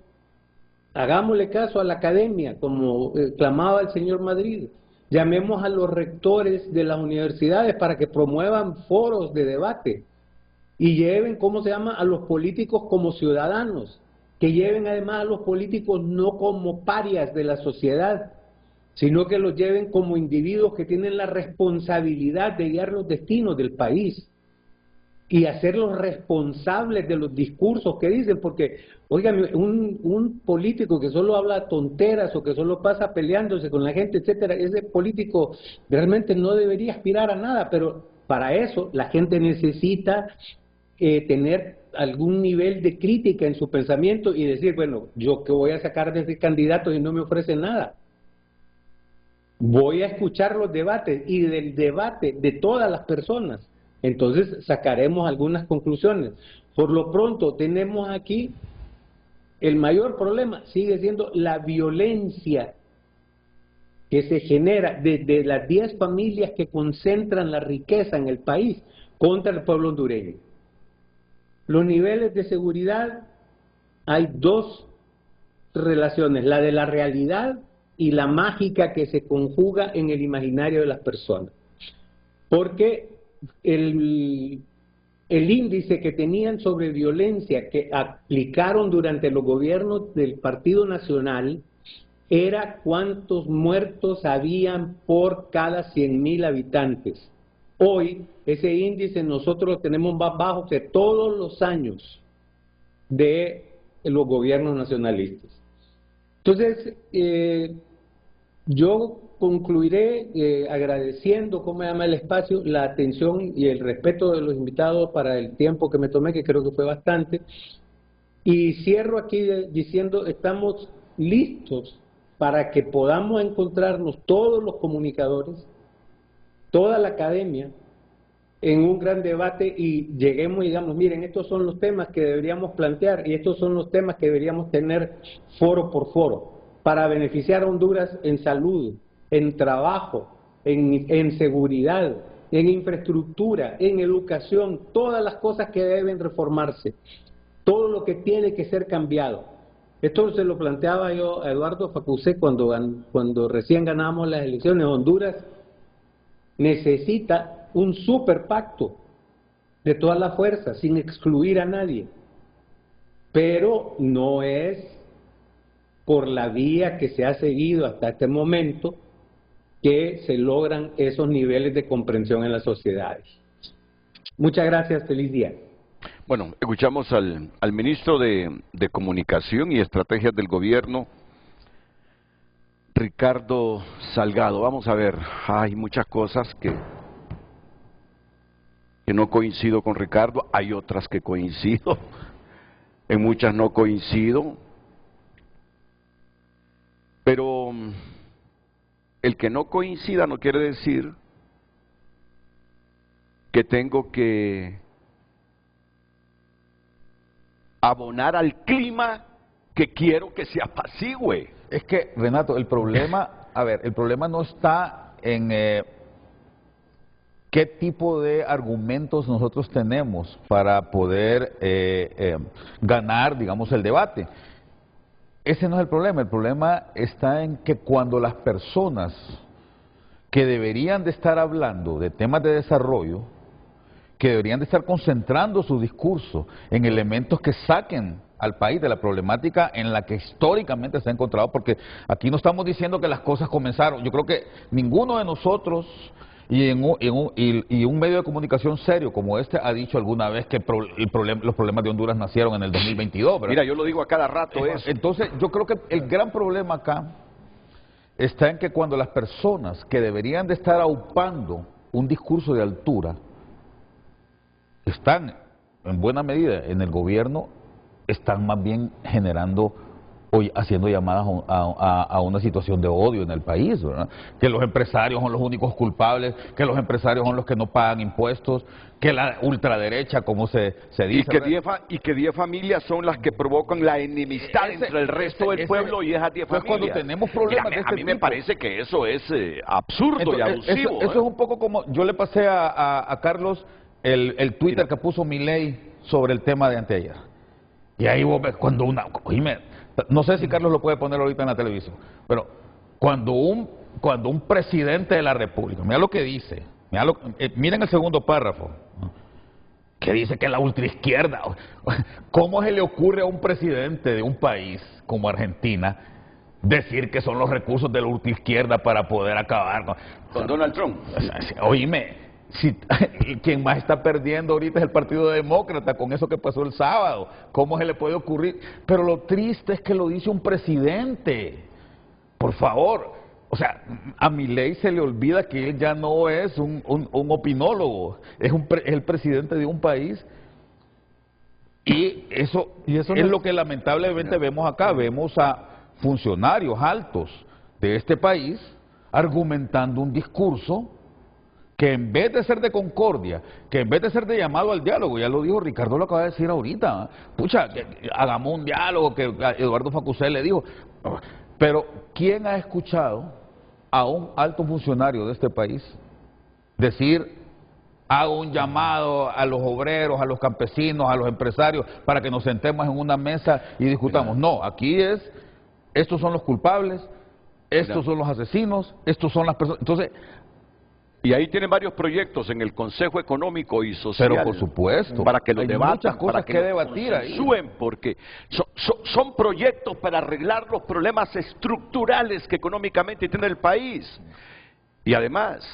hagámosle caso a la academia, como clamaba el señor Madrid, llamemos a los rectores de las universidades para que promuevan foros de debate y lleven, a los políticos como ciudadanos, que lleven además a los políticos no como parias de la sociedad, sino que los lleven como individuos que tienen la responsabilidad de guiar los destinos del país y hacerlos responsables de los discursos que dicen, porque, oigan, un político que solo habla tonteras o que solo pasa peleándose con la gente, etcétera, ese político realmente no debería aspirar a nada, pero para eso la gente necesita tener algún nivel de crítica en su pensamiento y decir, bueno, yo que voy a sacar de ese candidato y no me ofrece nada. Voy a escuchar los debates y del debate de todas las personas. Entonces sacaremos algunas conclusiones. Por lo pronto tenemos aquí el mayor problema, sigue siendo la violencia que se genera desde las 10 familias que concentran la riqueza en el país contra el pueblo hondureño. Los niveles de seguridad, hay 2 relaciones, la de la realidad y la mágica que se conjuga en el imaginario de las personas. Porque el índice que tenían sobre violencia que aplicaron durante los gobiernos del Partido Nacional era cuántos muertos habían por cada 100.000 habitantes. Hoy ese índice nosotros lo tenemos más bajo que todos los años de los gobiernos nacionalistas. Entonces, yo concluiré agradeciendo, el espacio, la atención y el respeto de los invitados para el tiempo que me tomé, que creo que fue bastante. Y cierro aquí diciendo, estamos listos para que podamos encontrarnos todos los comunicadores, toda la academia, en un gran debate y lleguemos y digamos, miren, estos son los temas que deberíamos plantear y estos son los temas que deberíamos tener foro por foro para beneficiar a Honduras en salud, en trabajo, en seguridad, en infraestructura, en educación, todas las cosas que deben reformarse, todo lo que tiene que ser cambiado. Esto se lo planteaba yo a Eduardo Facusé cuando recién ganamos las elecciones. Honduras necesita un super pacto de todas las fuerzas, sin excluir a nadie. Pero no es por la vía que se ha seguido hasta este momento que se logran esos niveles de comprensión en las sociedades. Muchas gracias, feliz día. Bueno, escuchamos al ministro de Comunicación y Estrategias del Gobierno, Ricardo Salgado. Vamos a ver, hay muchas cosas que no coincido con Ricardo, hay otras que coincido, en muchas no coincido, pero el que no coincida no quiere decir que tengo que abonar al clima que quiero que se apacigüe. Es que, Renato, el problema, el problema no está en qué tipo de argumentos nosotros tenemos para poder ganar, digamos, el debate. Ese no es el problema está en que cuando las personas que deberían de estar hablando de temas de desarrollo, que deberían de estar concentrando su discurso en elementos que saquen al país de la problemática en la que históricamente se ha encontrado, porque aquí no estamos diciendo que las cosas comenzaron. Yo creo que ninguno de nosotros y un medio de comunicación serio como este ha dicho alguna vez que los problemas de Honduras nacieron en el 2022. ¿verdad? Mira, yo lo digo a cada rato eso. Entonces, yo creo que el gran problema acá está en que cuando las personas que deberían de estar aupando un discurso de altura están en buena medida en el gobierno, están más bien generando o haciendo llamadas a una situación de odio en el país, ¿verdad? Que los empresarios son los únicos culpables, que los empresarios son los que no pagan impuestos, que la ultraderecha, como se dice... Y que 10 familias son las que provocan la enemistad entre el resto del pueblo y esas 10 familias. Cuando tenemos problemas de este a mí me parece que eso es absurdo y abusivo. Eso es un poco como... Yo le pasé a Carlos el Twitter que puso Milei sobre el tema de anteayer. Y ahí vos ves cuando no sé si Carlos lo puede poner ahorita en la televisión, pero cuando un presidente de la República, mira lo que dice, miren el segundo párrafo, que dice que la ultraizquierda, ¿cómo se le ocurre a un presidente de un país como Argentina decir que son los recursos de la ultraizquierda para poder acabar con Donald Trump? Oíme, quien más está perdiendo ahorita es el Partido Demócrata con eso que pasó el sábado. ¿Cómo se le puede ocurrir? Pero lo triste es que lo dice un presidente. Por favor, o sea, a Milei se le olvida que él ya no es un opinólogo, es el presidente de un país. Y eso es lo que lamentablemente vemos acá. Vemos a funcionarios altos de este país argumentando un discurso que en vez de ser de concordia, que en vez de ser de llamado al diálogo, ya lo dijo Ricardo, lo acaba de decir ahorita, pucha, que hagamos un diálogo, que Eduardo Facusé le dijo, pero ¿quién ha escuchado a un alto funcionario de este país decir, hago un llamado a los obreros, a los campesinos, a los empresarios, para que nos sentemos en una mesa y discutamos? No, aquí estos son los culpables, estos son los asesinos, estos son las personas. Entonces, y ahí tienen varios proyectos en el Consejo Económico y Social. Pero por supuesto, para que lo hay debatan, muchas cosas para que debatir ahí. Porque son proyectos para arreglar los problemas estructurales que económicamente tiene el país. Y además,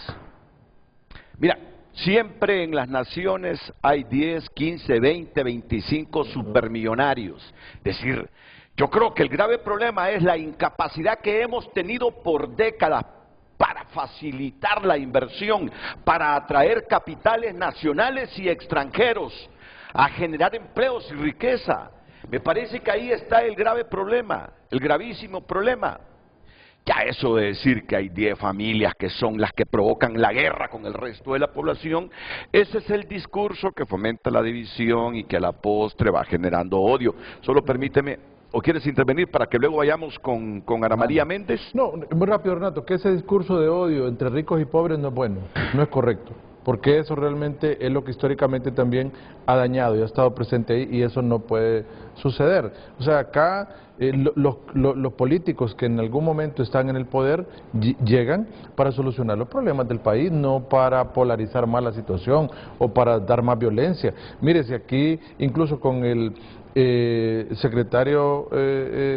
mira, siempre en las naciones hay 10, 15, 20, 25 supermillonarios. Es decir, yo creo que el grave problema es la incapacidad que hemos tenido por décadas facilitar la inversión, para atraer capitales nacionales y extranjeros, a generar empleos y riqueza. Me parece que ahí está el grave problema, el gravísimo problema. Ya eso de decir que hay 10 familias que son las que provocan la guerra con el resto de la población, ese es el discurso que fomenta la división y que a la postre va generando odio. Solo permíteme, ¿o quieres intervenir para que luego vayamos con Ana María Méndez? No, muy rápido, Renato, que ese discurso de odio entre ricos y pobres no es bueno, no es correcto. Porque eso realmente es lo que históricamente también ha dañado y ha estado presente ahí, y eso no puede suceder. O sea, acá los políticos que en algún momento están en el poder llegan para solucionar los problemas del país, no para polarizar más la situación o para dar más violencia. Mire, si aquí incluso con el secretario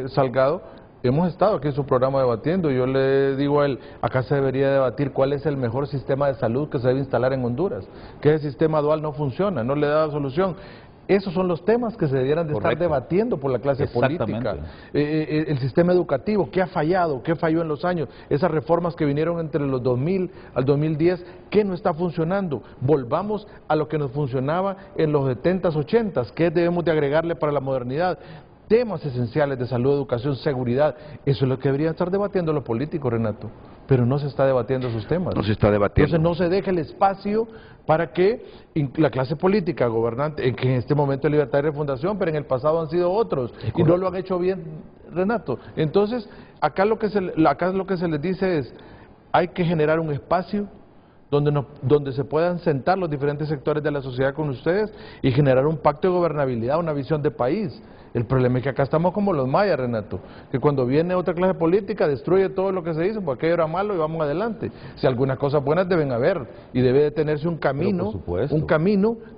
Salgado, hemos estado aquí en su programa debatiendo. Yo le digo a él, acá se debería debatir cuál es el mejor sistema de salud que se debe instalar en Honduras, que el sistema dual no funciona, no le da solución. Esos son los temas que se debieran de estar debatiendo por la clase política. El sistema educativo, ¿qué ha fallado? ¿Qué falló en los años? Esas reformas que vinieron entre los 2000 al 2010, ¿qué no está funcionando? Volvamos a lo que nos funcionaba en los 70s, 80s, ¿qué debemos de agregarle para la modernidad? Temas esenciales de salud, educación, seguridad, eso es lo que deberían estar debatiendo los políticos, Renato, pero no se está debatiendo esos temas. No se está debatiendo. Entonces no se deja el espacio para que la clase política gobernante, que en este momento es Libertad y Refundación, pero en el pasado han sido otros, y no lo han hecho bien, Renato. Entonces, acá lo que se les dice es, hay que generar un espacio donde se puedan sentar los diferentes sectores de la sociedad con ustedes y generar un pacto de gobernabilidad, una visión de país. El problema es que acá estamos como los mayas, Renato, que cuando viene otra clase política destruye todo lo que se hizo, porque aquello era malo y vamos adelante. Si algunas cosas buenas deben haber, y debe de tenerse un camino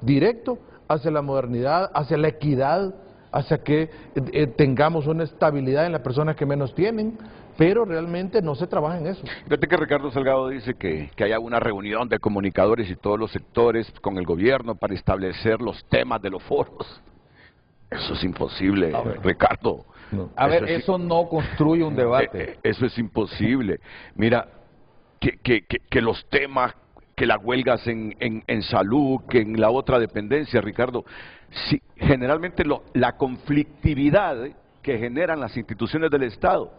directo hacia la modernidad, hacia la equidad, hacia que tengamos una estabilidad en las personas que menos tienen, pero realmente no se trabaja en eso. Fíjate que Ricardo Salgado dice que haya una reunión de comunicadores y todos los sectores con el gobierno para establecer los temas de los foros. Eso es imposible, Ricardo. No. Eso no construye un debate. Eso es imposible. Mira, que los temas, que las huelgas en salud, que en la otra dependencia, Ricardo, sí, generalmente la conflictividad que generan las instituciones del Estado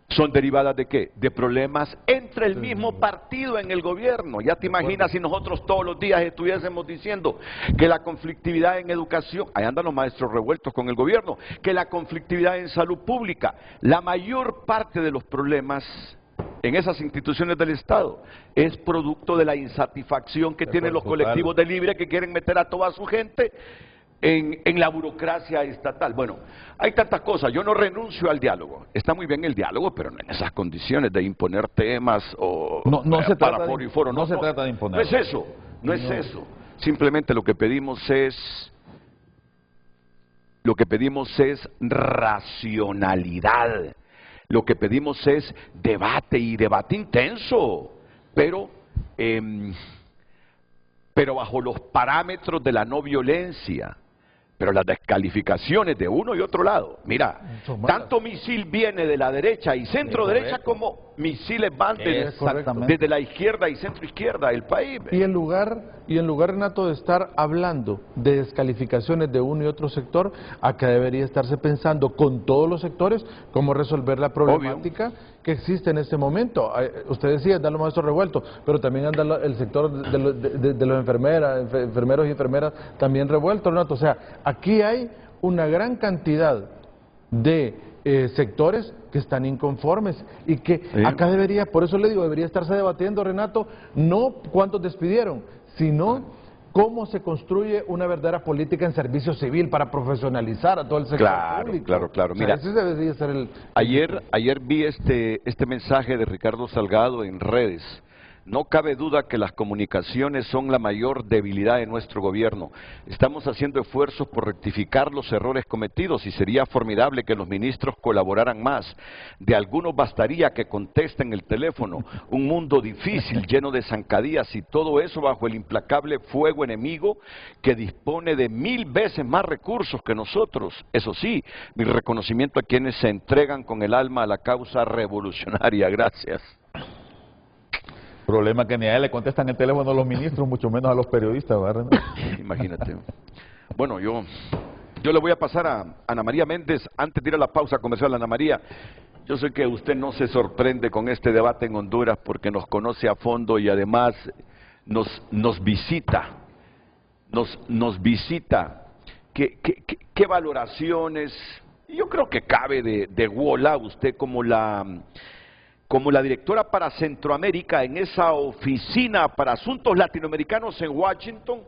son derivadas ¿de qué? De problemas entre el mismo partido en el gobierno. Ya te imaginas si nosotros todos los días estuviésemos diciendo que la conflictividad en educación, ahí andan los maestros revueltos con el gobierno, que la conflictividad en salud pública, la mayor parte de los problemas en esas instituciones del Estado es producto de la insatisfacción que tienen los colectivos de libre que quieren meter a toda su gente en la burocracia estatal. Bueno, hay tantas cosas, yo no renuncio al diálogo, está muy bien el diálogo, pero no en esas condiciones de imponer temas o no se para trata foro y foro. No se trata de imponer. No es eso, no es eso. Simplemente lo que pedimos es racionalidad. Lo que pedimos es debate, y debate intenso, pero bajo los parámetros de la no violencia. Pero las descalificaciones de uno y otro lado, mira, tanto misil viene de la derecha y centro derecha como misiles van desde la izquierda y centro izquierda del país. Y en lugar, Renato, de estar hablando de descalificaciones de uno y otro sector, acá debería estarse pensando con todos los sectores cómo resolver la problemática que existe en este momento. Usted decía, andan los maestros revueltos, pero también anda el sector de los enfermeros y enfermeras también revueltos, Renato. O sea, aquí hay una gran cantidad de sectores que están inconformes y que acá debería, por eso le digo, debería estarse debatiendo, Renato, no cuántos despidieron, sino cómo se construye una verdadera política en servicio civil para profesionalizar a todo el sector público. Claro. Mira, ese debería ser ayer vi este mensaje de Ricardo Salgado en redes. No cabe duda que las comunicaciones son la mayor debilidad de nuestro gobierno. Estamos haciendo esfuerzos por rectificar los errores cometidos y sería formidable que los ministros colaboraran más. De algunos bastaría que contesten el teléfono. Un mundo difícil, lleno de zancadillas, y todo eso bajo el implacable fuego enemigo que dispone de 1000 veces más recursos que nosotros. Eso sí, mi reconocimiento a quienes se entregan con el alma a la causa revolucionaria. Gracias. Problema que ni a él le contestan el teléfono a los ministros, mucho menos a los periodistas, ¿verdad? Imagínate. Bueno, yo le voy a pasar a Ana María Méndez, antes de ir a la pausa comercial. Ana María, yo sé que usted no se sorprende con este debate en Honduras porque nos conoce a fondo y además nos visita. Nos visita. ¿Qué valoraciones? Yo creo que cabe de Wola, usted como la directora para Centroamérica en esa oficina para asuntos latinoamericanos en Washington.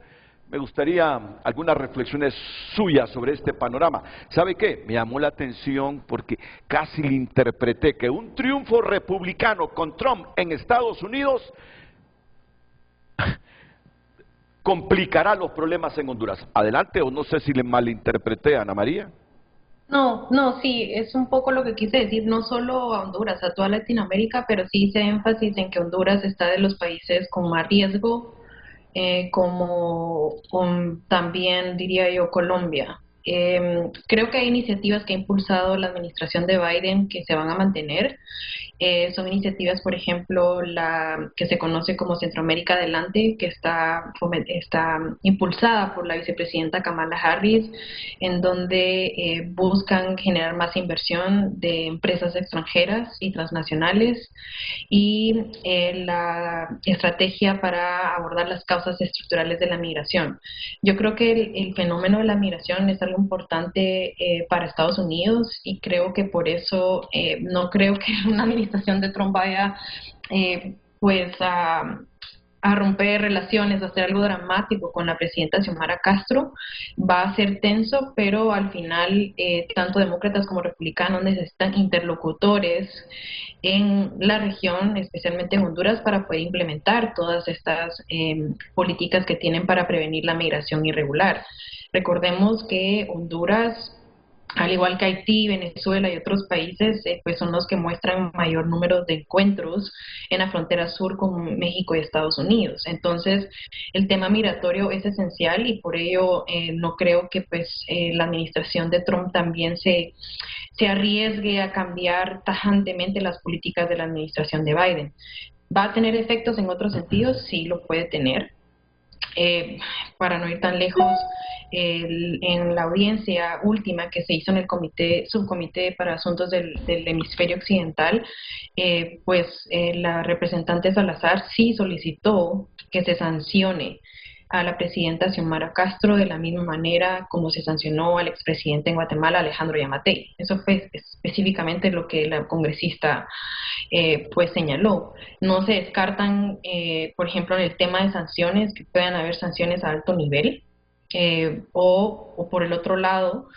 Me gustaría algunas reflexiones suyas sobre este panorama. ¿Sabe qué? Me llamó la atención porque casi le interpreté que un triunfo republicano con Trump en Estados Unidos complicará los problemas en Honduras. Adelante, o no sé si le malinterpreté, Ana María. No, sí, es un poco lo que quise decir, no solo a Honduras, a toda Latinoamérica, pero sí hice énfasis en que Honduras está de los países con más riesgo, como también diría yo Colombia. Creo que hay iniciativas que ha impulsado la administración de Biden que se van a mantener. Son iniciativas, por ejemplo, la que se conoce como Centroamérica Adelante, que está impulsada por la vicepresidenta Kamala Harris, en donde buscan generar más inversión de empresas extranjeras y transnacionales, y la estrategia para abordar las causas estructurales de la migración. Yo creo que el fenómeno de la migración es algo importante para Estados Unidos, y creo que por eso no creo que una administración de Trump vaya pues a romper relaciones, a hacer algo dramático con la presidenta Xiomara Castro. Va a ser tenso, pero al final tanto demócratas como republicanos necesitan interlocutores en la región, especialmente en Honduras, para poder implementar todas estas políticas que tienen para prevenir la migración irregular. Recordemos que Honduras, al igual que Haití, Venezuela y otros países, pues son los que muestran mayor número de encuentros en la frontera sur con México y Estados Unidos. Entonces, el tema migratorio es esencial, y por ello no creo que pues la administración de Trump también se arriesgue a cambiar tajantemente las políticas de la administración de Biden. ¿Va a tener efectos en otros sentidos? Sí, lo puede tener. Para no ir tan lejos, en la audiencia última que se hizo en el subcomité para asuntos del hemisferio occidental, la representante Salazar sí solicitó que se sancione a la presidenta Xiomara Castro de la misma manera como se sancionó al expresidente en Guatemala, Alejandro Yamatei. Eso fue específicamente lo que la congresista pues señaló. No se descartan, por ejemplo, en el tema de sanciones, que puedan haber sanciones a alto nivel, o por el otro lado,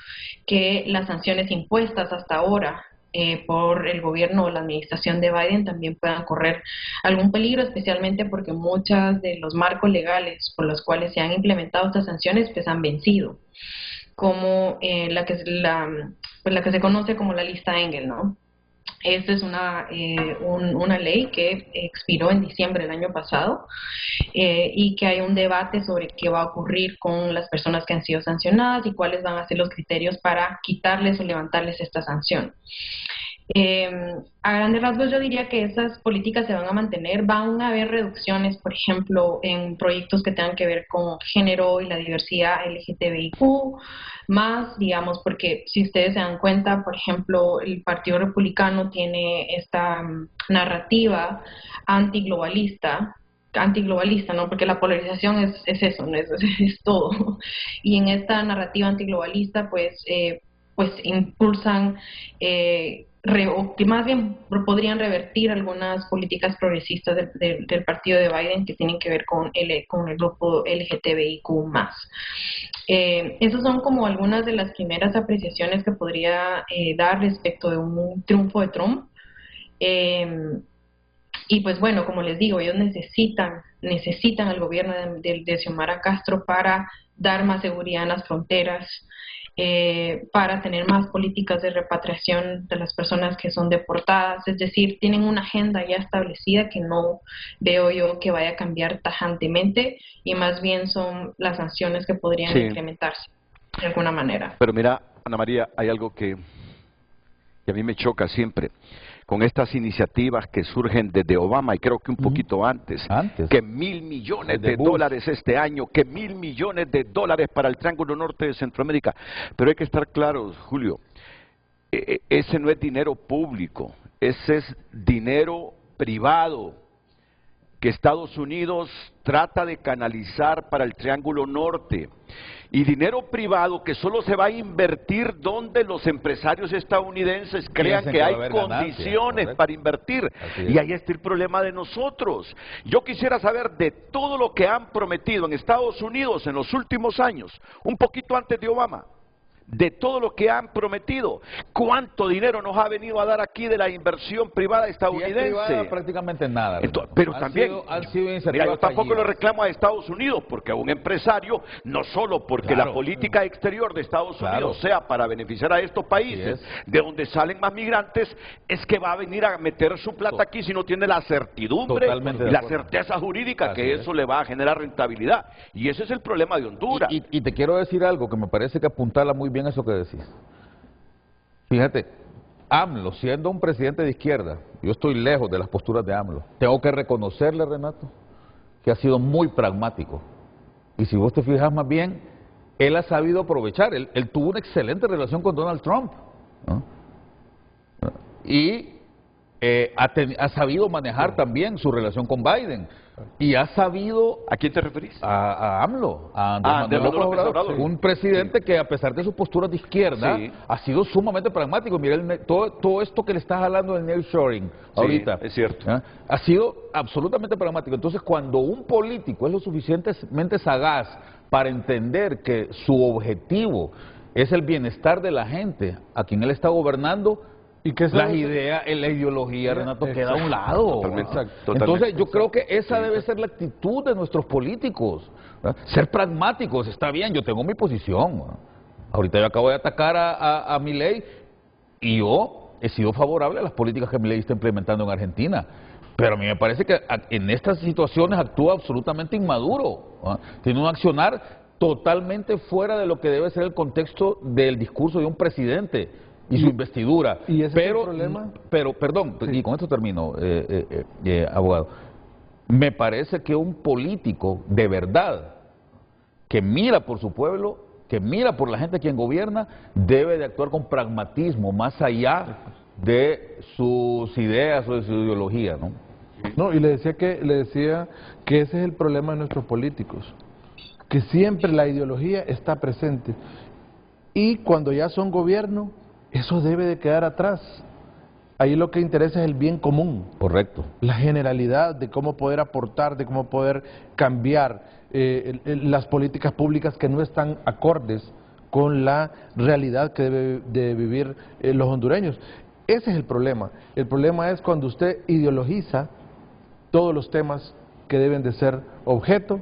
que las sanciones impuestas hasta ahora por el gobierno o la administración de Biden también puedan correr algún peligro, especialmente porque muchas de los marcos legales por los cuales se han implementado estas sanciones pues han vencido, como la que se conoce como la lista Engel, ¿no? Esta es una ley que expiró en diciembre del año pasado, y que hay un debate sobre qué va a ocurrir con las personas que han sido sancionadas y cuáles van a ser los criterios para quitarles o levantarles esta sanción. A grandes rasgos yo diría que esas políticas se van a mantener. Van a haber reducciones, por ejemplo, en proyectos que tengan que ver con género y la diversidad LGTBIQ+, digamos, porque si ustedes se dan cuenta, por ejemplo, el Partido Republicano tiene esta narrativa antiglobalista, ¿no? Porque la polarización es eso, ¿no? Es todo. Y en esta narrativa antiglobalista, pues impulsan o que más bien podrían revertir algunas políticas progresistas del partido de Biden que tienen que ver con el grupo LGTBIQ+. Esas son como algunas de las primeras apreciaciones que podría dar respecto de un triunfo de Trump. Y pues bueno, como les digo, ellos necesitan al gobierno de Xiomara Castro para dar más seguridad en las fronteras, para tener más políticas de repatriación de las personas que son deportadas. Es decir, tienen una agenda ya establecida que no veo yo que vaya a cambiar tajantemente, y más bien son las sanciones que podrían incrementarse de alguna manera. Pero mira, Ana María, hay algo que a mí me choca siempre. con estas iniciativas que surgen desde Obama y creo que un poquito antes, que $1.000 millones de dólares este año, que $1.000 millones de dólares para el Triángulo Norte de Centroamérica. Pero hay que estar claros, Julio, ese no es dinero público, ese es dinero privado que Estados Unidos trata de canalizar para el Triángulo Norte. Y dinero privado que solo se va a invertir donde los empresarios estadounidenses crean que hay condiciones para invertir. Y ahí está el problema de nosotros. Yo quisiera saber de todo lo que han prometido en Estados Unidos en los últimos años, un poquito antes de Obama, de todo lo que han prometido, cuánto dinero nos ha venido a dar aquí de la inversión privada estadounidense. Privada, prácticamente nada. Pero también, han sido iniciativas mira, yo tampoco fallidas. lo reclamo a Estados Unidos, porque a un empresario, no solo porque la política exterior de Estados Unidos sea para beneficiar a estos países, de donde salen más migrantes, es que va a venir a meter su plata aquí si no tiene la certidumbre y la certeza jurídica que eso le va a generar rentabilidad. Y ese es el problema de Honduras. Y te quiero decir algo que me parece que apuntala muy bien eso que decís. Fíjate, AMLO, siendo un presidente de izquierda, yo estoy lejos de las posturas de AMLO, tengo que reconocerle, Renato, que ha sido muy pragmático. Y si vos te fijas más bien, él ha sabido aprovechar, él tuvo una excelente relación con Donald Trump, ¿no? Y ha sabido manejar también su relación con Biden. Y ha sabido... ¿A quién te referís? A AMLO, a Andrés Manuel López Obrador. Un presidente que a pesar de sus posturas de izquierda ha sido sumamente pragmático. Mira, todo esto que le estás hablando del nearshoring ahorita. Es cierto. Ha sido absolutamente pragmático. Entonces, cuando un político es lo suficientemente sagaz para entender que su objetivo es el bienestar de la gente a quien él está gobernando, y que la ideología, Renato, queda a un lado. Entonces yo creo que esa debe ser la actitud de nuestros políticos, ¿verdad? Ser pragmáticos, está bien, yo tengo mi posición, ¿verdad? Ahorita yo acabo de atacar a Milei y yo he sido favorable a las políticas que Milei está implementando en Argentina, pero a mí me parece que en estas situaciones actúa absolutamente inmaduro, ¿verdad? Tiene un accionar totalmente fuera de lo que debe ser el contexto del discurso de un presidente y su investidura. ¿Y ese es el problema? Pero, perdón, y con esto termino, abogado. Me parece que un político de verdad, que mira por su pueblo, que mira por la gente a quien gobierna, debe de actuar con pragmatismo, más allá de sus ideas o de su ideología, ¿no? No, y le decía que ese es el problema de nuestros políticos, que siempre la ideología está presente. Y cuando ya son gobierno, eso debe de quedar atrás. Ahí lo que interesa es el bien común. Correcto. La generalidad de cómo poder aportar, de cómo poder cambiar las políticas públicas que no están acordes con la realidad que debe de vivir los hondureños. Ese es el problema. El problema es cuando usted ideologiza todos los temas que deben de ser objeto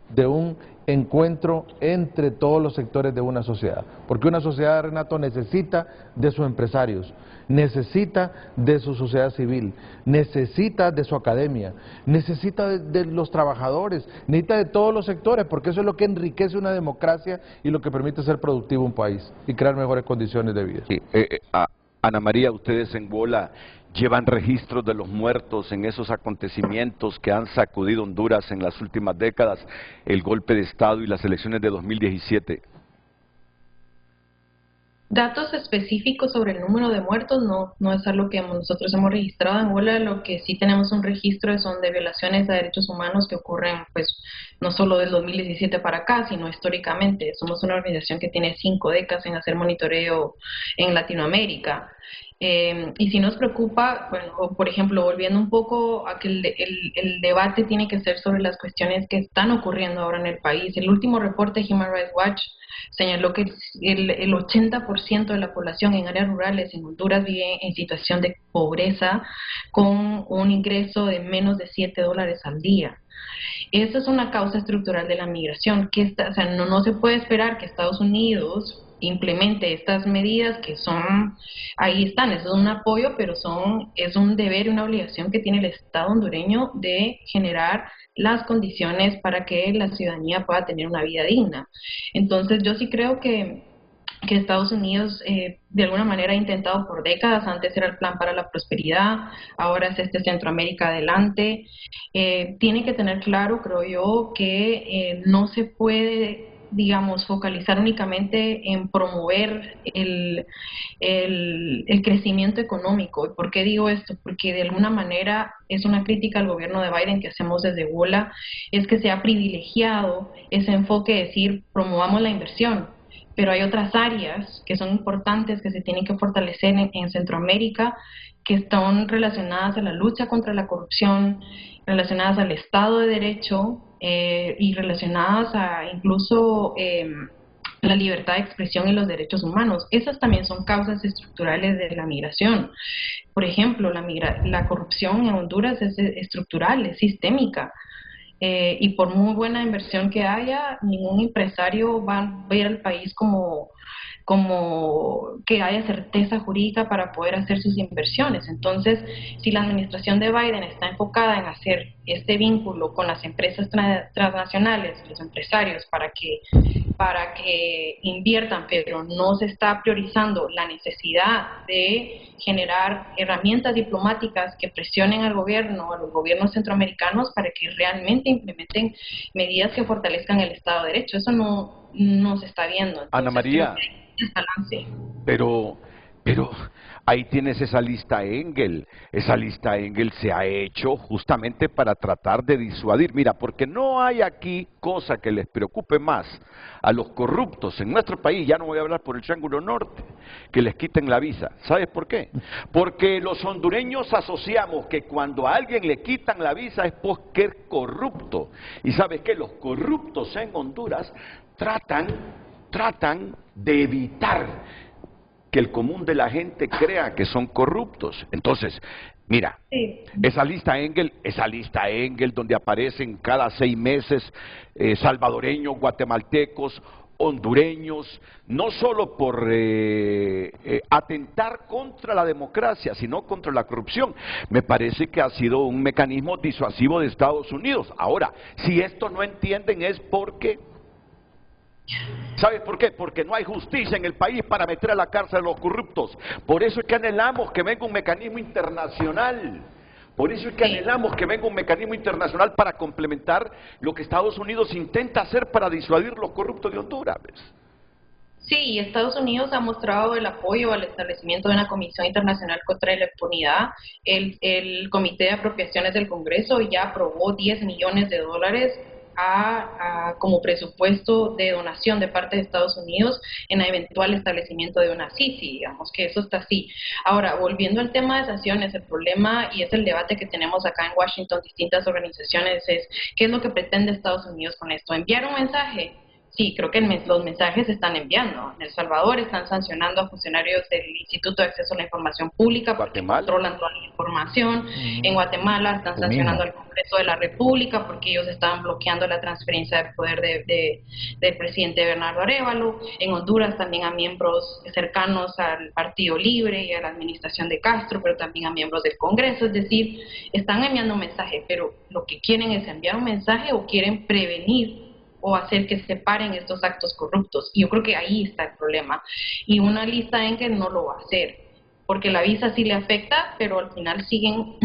de un encuentro entre todos los sectores de una sociedad. Porque una sociedad, Renato, necesita de sus empresarios, necesita de su sociedad civil, necesita de su academia, necesita de los trabajadores, necesita de todos los sectores, porque eso es lo que enriquece una democracia y lo que permite ser productivo un país y crear mejores condiciones de vida. Sí, Ana María, ustedes en Bola llevan registros de los muertos en esos acontecimientos que han sacudido Honduras en las últimas décadas, el golpe de Estado y las elecciones de 2017. Datos específicos sobre el número de muertos no es algo que nosotros hemos registrado en Angola. Lo que sí tenemos un registro son de violaciones a derechos humanos que ocurren pues no solo del 2017 para acá, sino históricamente. Somos una organización que tiene 5 décadas en hacer monitoreo en Latinoamérica. Y si nos preocupa, bueno, por ejemplo, volviendo un poco a que el debate tiene que ser sobre las cuestiones que están ocurriendo ahora en el país. El último reporte de Human Rights Watch señaló que el 80% de la población en áreas rurales en Honduras vive en situación de pobreza con un ingreso de menos de $7 al día. Esa es una causa estructural de la migración. O sea, no se puede esperar que Estados Unidos implemente estas medidas que son, ahí están, eso es un apoyo, pero es un deber y una obligación que tiene el Estado hondureño de generar las condiciones para que la ciudadanía pueda tener una vida digna. Entonces yo sí creo que que Estados Unidos de alguna manera ha intentado por décadas. Antes era el Plan para la Prosperidad, ahora es este Centroamérica Adelante. Tiene que tener claro, creo yo, que no se puede, digamos, focalizar únicamente en promover el crecimiento económico. ¿Y por qué digo esto? Porque de alguna manera es una crítica al gobierno de Biden que hacemos desde WOLA, es que se ha privilegiado ese enfoque de decir promovamos la inversión, pero hay otras áreas que son importantes que se tienen que fortalecer en Centroamérica, que están relacionadas a la lucha contra la corrupción, relacionadas al Estado de Derecho y relacionadas a incluso la libertad de expresión y los derechos humanos. Esas también son causas estructurales de la migración. Por ejemplo, la corrupción en Honduras es estructural, es sistémica. Y por muy buena inversión que haya, ningún empresario va a ver al país como que haya certeza jurídica para poder hacer sus inversiones. Entonces, si la administración de Biden está enfocada en hacer este vínculo con las empresas transnacionales, los empresarios, para que inviertan, pero no se está priorizando la necesidad de generar herramientas diplomáticas que presionen al gobierno, a los gobiernos centroamericanos, para que realmente implementen medidas que fortalezcan el Estado de Derecho. Eso no se está viendo. Entonces, Ana María, pero ahí tienes esa lista Engel. Esa lista Engel se ha hecho justamente para tratar de disuadir. Mira, porque no hay aquí cosa que les preocupe más a los corruptos en nuestro país, ya no voy a hablar por el Triángulo Norte, que les quiten la visa. ¿Sabes por qué? Porque los hondureños asociamos que cuando a alguien le quitan la visa es porque es corrupto. Y ¿sabes qué? Los corruptos en Honduras tratan de evitar que el común de la gente crea que son corruptos. Entonces, mira, esa lista Engel donde aparecen cada 6 meses salvadoreños, guatemaltecos, hondureños, no solo por atentar contra la democracia, sino contra la corrupción. Me parece que ha sido un mecanismo disuasivo de Estados Unidos. Ahora, si esto no entienden es porque... ¿Sabes por qué? Porque no hay justicia en el país para meter a la cárcel a los corruptos. Por eso es que anhelamos que venga un mecanismo internacional. Por eso es que anhelamos que venga un mecanismo internacional para complementar lo que Estados Unidos intenta hacer para disuadir los corruptos de Honduras. Sí, y Estados Unidos ha mostrado el apoyo al establecimiento de una Comisión Internacional contra la Impunidad. El Comité de Apropiaciones del Congreso ya aprobó $10 millones como presupuesto de donación de parte de Estados Unidos en el eventual establecimiento de una CICI, digamos que eso está así. Ahora, volviendo al tema de sanciones, el problema, y es el debate que tenemos acá en Washington, distintas organizaciones, es ¿qué es lo que pretende Estados Unidos con esto? ¿Enviar un mensaje? Sí, creo que los mensajes se están enviando. En El Salvador están sancionando a funcionarios del Instituto de Acceso a la Información Pública porque controlan toda la información. En Guatemala están sancionando al Congreso de la República porque ellos estaban bloqueando la transferencia de poder del presidente Bernardo Arévalo. En Honduras también a miembros cercanos al Partido Libre y a la administración de Castro, pero también a miembros del Congreso. Es decir, están enviando un mensaje, pero lo que quieren es enviar un mensaje o quieren prevenir o hacer que se paren estos actos corruptos. Y yo creo que ahí está el problema. Y una lista Engel no lo va a hacer, porque la visa sí le afecta, pero al final siguen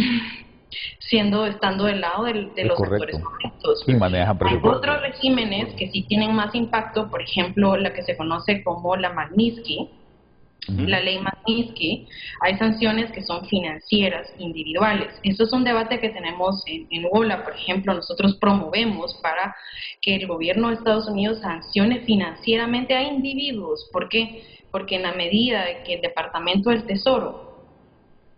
estando del lado de los actores corruptos. Sí, manejan Hay otros regímenes que sí tienen más impacto, por ejemplo, la que se conoce como la Magnitsky, la ley Magnitsky. Hay sanciones que son financieras, individuales. Esto es un debate que tenemos en WOLA, por ejemplo. Nosotros promovemos para que el gobierno de Estados Unidos sancione financieramente a individuos. ¿Por qué? Porque en la medida de que el Departamento del Tesoro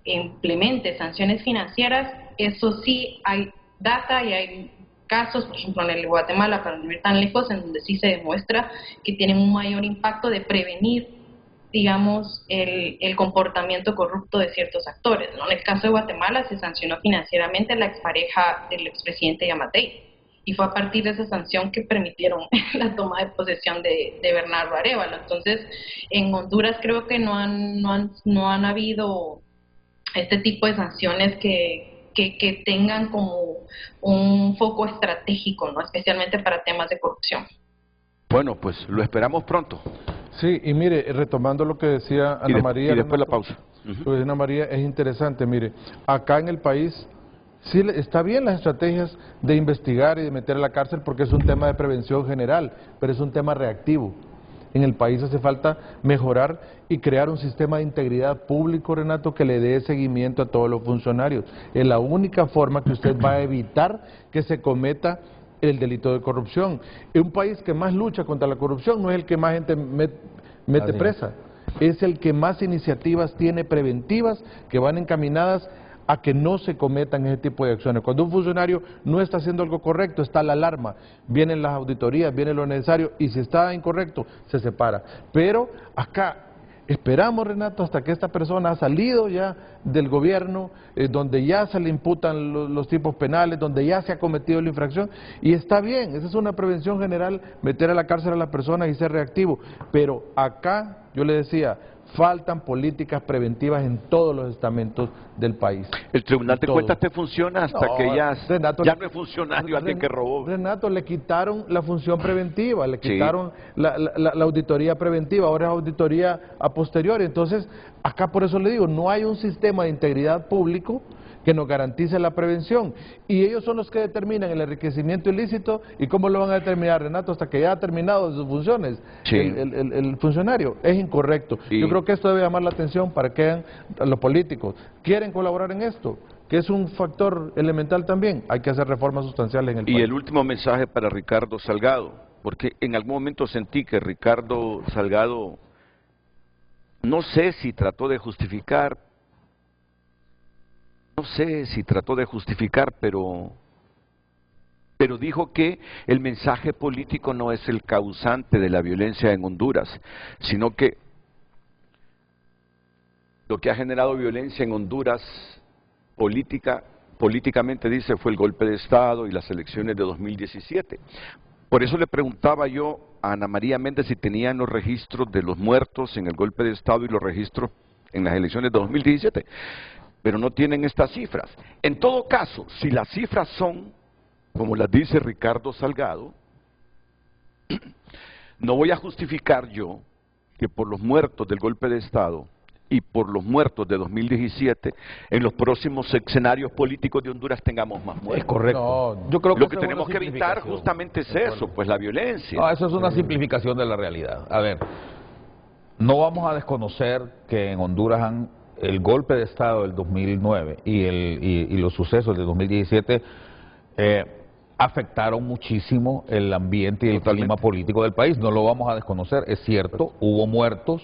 implemente sanciones financieras, eso sí hay data y hay casos, por ejemplo en el Guatemala, para no ir tan lejos, en donde sí se demuestra que tienen un mayor impacto de prevenir, digamos, el comportamiento corrupto de ciertos actores, ¿no? En el caso de Guatemala se sancionó financieramente a la expareja del expresidente Yamatei, y fue a partir de esa sanción que permitieron la toma de posesión de Bernardo Arévalo. Entonces, en Honduras creo que no han habido este tipo de sanciones que tengan como un foco estratégico, ¿no? Especialmente para temas de corrupción. Bueno, pues lo esperamos pronto. Sí, y mire, retomando lo que decía Ana María. Y después la pausa. Lo que decía Ana María es interesante, mire, acá en el país sí está bien las estrategias de investigar y de meter a la cárcel porque es un tema de prevención general, pero es un tema reactivo. En el país hace falta mejorar y crear un sistema de integridad público, Renato, que le dé seguimiento a todos los funcionarios. Es la única forma que usted va a evitar que se cometa el delito de corrupción. En un país que más lucha contra la corrupción no es el que más gente mete presa, es el que más iniciativas tiene preventivas que van encaminadas a que no se cometan ese tipo de acciones. Cuando un funcionario no está haciendo algo correcto, está la alarma, vienen las auditorías, viene lo necesario, y si está incorrecto, se separa. Pero acá esperamos, Renato, hasta que esta persona ha salido ya del gobierno, donde ya se le imputan los tipos penales, donde ya se ha cometido la infracción, y está bien, esa es una prevención general, meter a la cárcel a las personas y ser reactivo. Pero acá, yo le decía, faltan políticas preventivas en todos los estamentos del país. ¿El Tribunal de Cuentas te funciona hasta que Renato, ya no es funcionario alguien que robó? Renato, le quitaron la función preventiva, le quitaron la auditoría preventiva, ahora es auditoría a posteriori. Entonces, acá por eso le digo, no hay un sistema de integridad público que nos garantice la prevención, y ellos son los que determinan el enriquecimiento ilícito. ¿Y cómo lo van a determinar, Renato? Hasta que ya ha terminado sus funciones el funcionario. Es incorrecto. Yo creo que esto debe llamar la atención para que vean los políticos. ¿Quieren colaborar en esto? Que es un factor elemental también. Hay que hacer reformas sustanciales en el país. Y el último mensaje para Ricardo Salgado, porque en algún momento sentí que Ricardo Salgado, no sé si trató de justificar, pero dijo que el mensaje político no es el causante de la violencia en Honduras, sino que lo que ha generado violencia en Honduras políticamente, dice, fue el golpe de Estado y las elecciones de 2017. Por eso le preguntaba yo a Ana María Méndez si tenían los registros de los muertos en el golpe de Estado y los registros en las elecciones de 2017. Pero no tienen estas cifras. En todo caso, si las cifras son, como las dice Ricardo Salgado, no voy a justificar yo que por los muertos del golpe de Estado y por los muertos de 2017, en los próximos escenarios políticos de Honduras tengamos más muertos. Es correcto. No, yo creo que lo que tenemos que evitar justamente es eso, pues la violencia. No, eso es una simplificación de la realidad. A ver, no vamos a desconocer que en Honduras el golpe de Estado del 2009 y los sucesos del 2017 afectaron muchísimo el ambiente y el clima político del país. No lo vamos a desconocer. Es cierto, hubo muertos,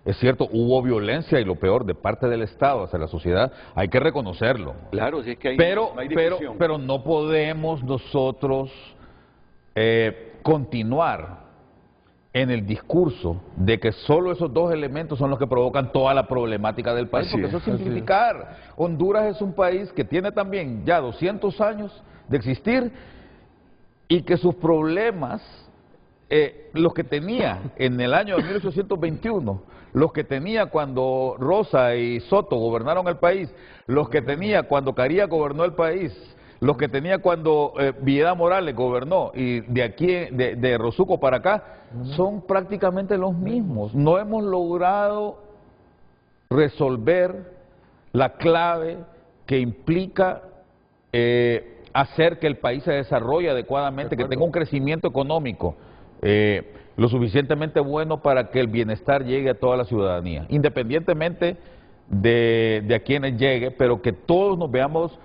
es cierto, hubo violencia, y lo peor, de parte del Estado hacia la sociedad. Hay que reconocerlo. Claro, si es que hay, pero, no hay pero no podemos nosotros continuar en el discurso de que solo esos dos elementos son los que provocan toda la problemática del país, porque eso es simplificar. Honduras es un país que tiene también ya 200 años de existir, y que sus problemas, los que tenía en el año de 1821, los que tenía cuando Rosa y Soto gobernaron el país, los que tenía cuando Caría gobernó el país, los que tenía cuando Villeda Morales gobernó, y de aquí, de Rosuco para acá, son prácticamente los mismos. No hemos logrado resolver la clave que implica hacer que el país se desarrolle adecuadamente, que tenga un crecimiento económico lo suficientemente bueno para que el bienestar llegue a toda la ciudadanía, independientemente de a quienes llegue, pero que todos nos veamos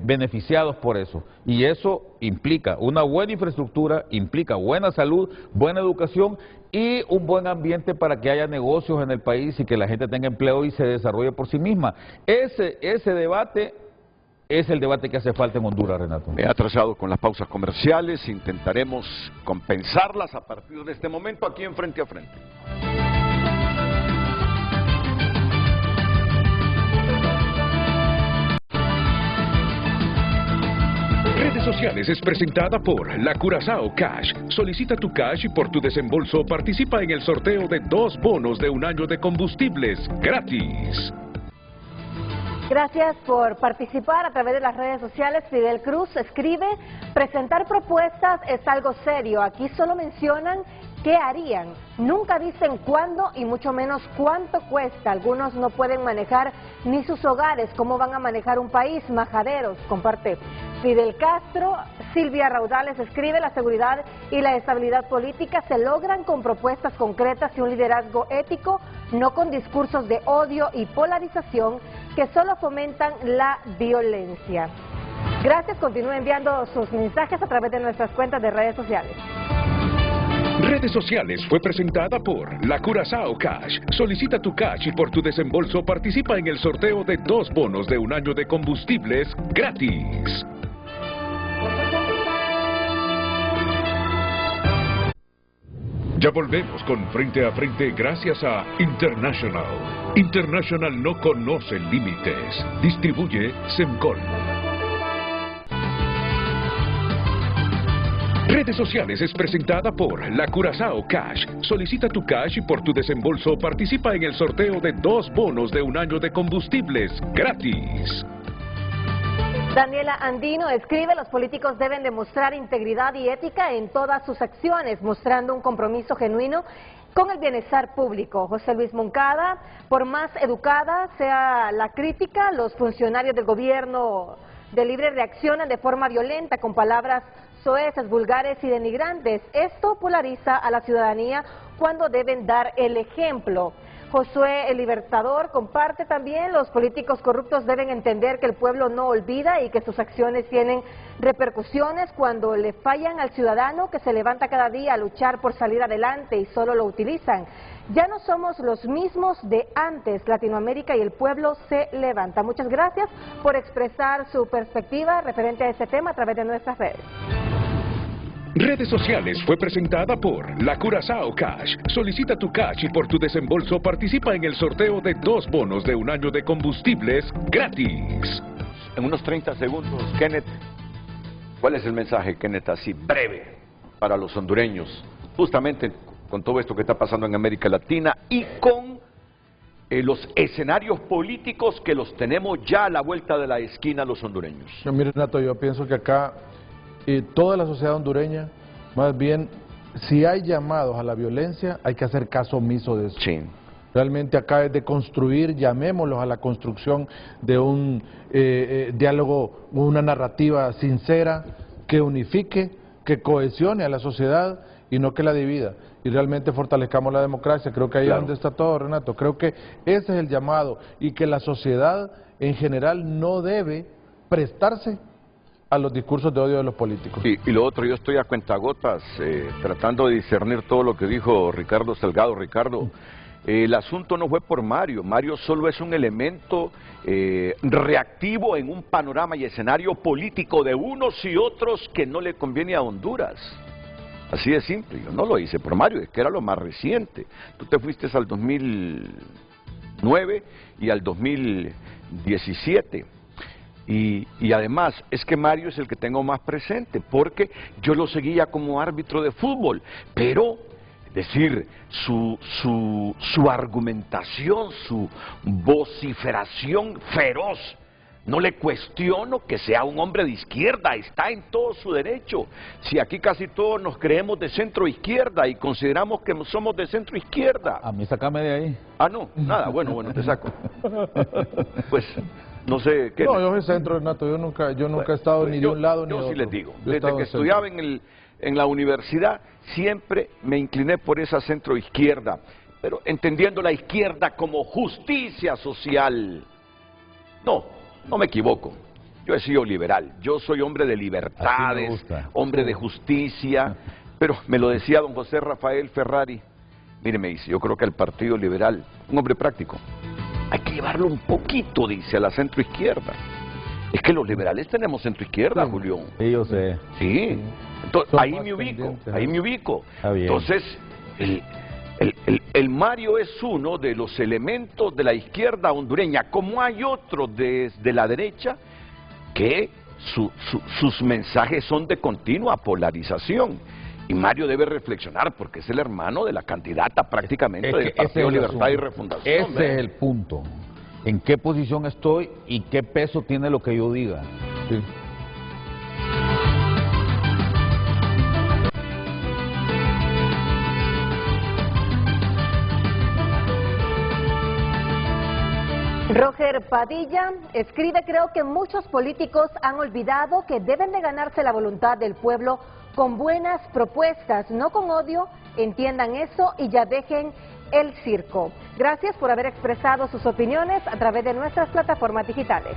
beneficiados por eso. Y eso implica una buena infraestructura, implica buena salud, buena educación y un buen ambiente para que haya negocios en el país y que la gente tenga empleo y se desarrolle por sí misma. Ese debate es el debate que hace falta en Honduras, Renato. Me he atrasado con las pausas comerciales, intentaremos compensarlas a partir de este momento aquí en Frente a Frente. Redes Sociales es presentada por La Curazao Cash. Solicita tu cash y por tu desembolso participa en el sorteo de 2 bonos de 1 año de combustibles gratis. Gracias por participar a través de las redes sociales. Fidel Cruz escribe: presentar propuestas es algo serio. Aquí solo mencionan qué harían. Nunca dicen cuándo y mucho menos cuánto cuesta. Algunos no pueden manejar ni sus hogares. ¿Cómo van a manejar un país? Majaderos, comparte Fidel Castro. Silvia Raudales escribe: la seguridad y la estabilidad política se logran con propuestas concretas y un liderazgo ético, no con discursos de odio y polarización que solo fomentan la violencia. Gracias, continúen enviando sus mensajes a través de nuestras cuentas de redes sociales. Redes Sociales fue presentada por la Curazao Cash. Solicita tu cash y por tu desembolso participa en el sorteo de 2 bonos de 1 año de combustibles gratis. Ya volvemos con Frente a Frente gracias a International. International no conoce límites. Distribuye Semcol. Redes Sociales es presentada por la Curazao Cash. Solicita tu cash y por tu desembolso participa en el sorteo de 2 bonos de 1 año de combustibles gratis. Daniela Andino escribe: los políticos deben demostrar integridad y ética en todas sus acciones, mostrando un compromiso genuino con el bienestar público. José Luis Moncada: por más educada sea la crítica, los funcionarios del gobierno de Libre reaccionan de forma violenta con palabras soeces, vulgares y denigrantes. Esto polariza a la ciudadanía cuando deben dar el ejemplo. Josué el Libertador comparte también: los políticos corruptos deben entender que el pueblo no olvida y que sus acciones tienen repercusiones cuando le fallan al ciudadano que se levanta cada día a luchar por salir adelante y solo lo utilizan. Ya no somos los mismos de antes. Latinoamérica y el pueblo se levanta. Muchas gracias por expresar su perspectiva referente a este tema a través de nuestras redes. Redes Sociales fue presentada por la Curazao Cash. Solicita tu cash y por tu desembolso participa en el sorteo de 2 bonos de 1 año de combustibles gratis. En unos 30 segundos, Kenneth, ¿cuál es el mensaje, Kenneth, así breve para los hondureños? Justamente con todo esto que está pasando en América Latina y con los escenarios políticos que los tenemos ya a la vuelta de la esquina los hondureños. Mire, Renato, yo pienso que acá toda la sociedad hondureña, más bien, si hay llamados a la violencia, hay que hacer caso omiso de eso. Sí. Realmente acá es de construir, llamémoslos a la construcción de un diálogo, una narrativa sincera, que unifique, que cohesione a la sociedad y no que la divida. Y realmente fortalezcamos la democracia. Creo que ahí es donde está todo, Renato. Creo que ese es el llamado y que la sociedad en general no debe prestarse a los discursos de odio de los políticos. Y lo otro, yo estoy a cuentagotas tratando de discernir todo lo que dijo Ricardo Salgado. Ricardo, el asunto no fue por Mario. Mario solo es un elemento reactivo en un panorama y escenario político de unos y otros que no le conviene a Honduras. Así de simple. Yo no lo hice por Mario, es que era lo más reciente. Tú te fuiste al 2009 y al 2017. Y además es que Mario es el que tengo más presente, porque yo lo seguía como árbitro de fútbol, pero es decir, su argumentación, su vociferación feroz, no le cuestiono que sea un hombre de izquierda, está en todo su derecho. Si aquí casi todos nos creemos de centro izquierda y consideramos que somos de centro izquierda. A mí sácame de ahí. Ah, no, nada, bueno, te saco. Pues no sé qué. No, yo soy centro, Renato, yo nunca he estado ni de un lado ni de otro. Yo sí les digo, desde que estudiaba en la universidad siempre me incliné por esa centro izquierda, pero entendiendo la izquierda como justicia social. No me equivoco, yo he sido liberal, yo soy hombre de libertades, hombre de justicia, pero me lo decía don José Rafael Ferrari. Mire, me dice, yo creo que el Partido Liberal, un hombre práctico, hay que llevarlo un poquito, dice, a la centroizquierda. Es que los liberales tenemos centroizquierda, Julio. Sí, yo sé. Sí, entonces, ahí me ubico. Entonces, el Mario es uno de los elementos de la izquierda hondureña, como hay otros desde la derecha, que sus mensajes son de continua polarización. Y Mario debe reflexionar porque es el hermano de la candidata prácticamente del Partido Libertad y Refundación. Ese es el punto. en qué posición estoy y qué peso tiene lo que yo diga. ¿Sí? Roger Padilla escribe: creo que muchos políticos han olvidado que deben de ganarse la voluntad del pueblo con buenas propuestas, no con odio. Entiendan eso y ya dejen el circo. Gracias por haber expresado sus opiniones a través de nuestras plataformas digitales.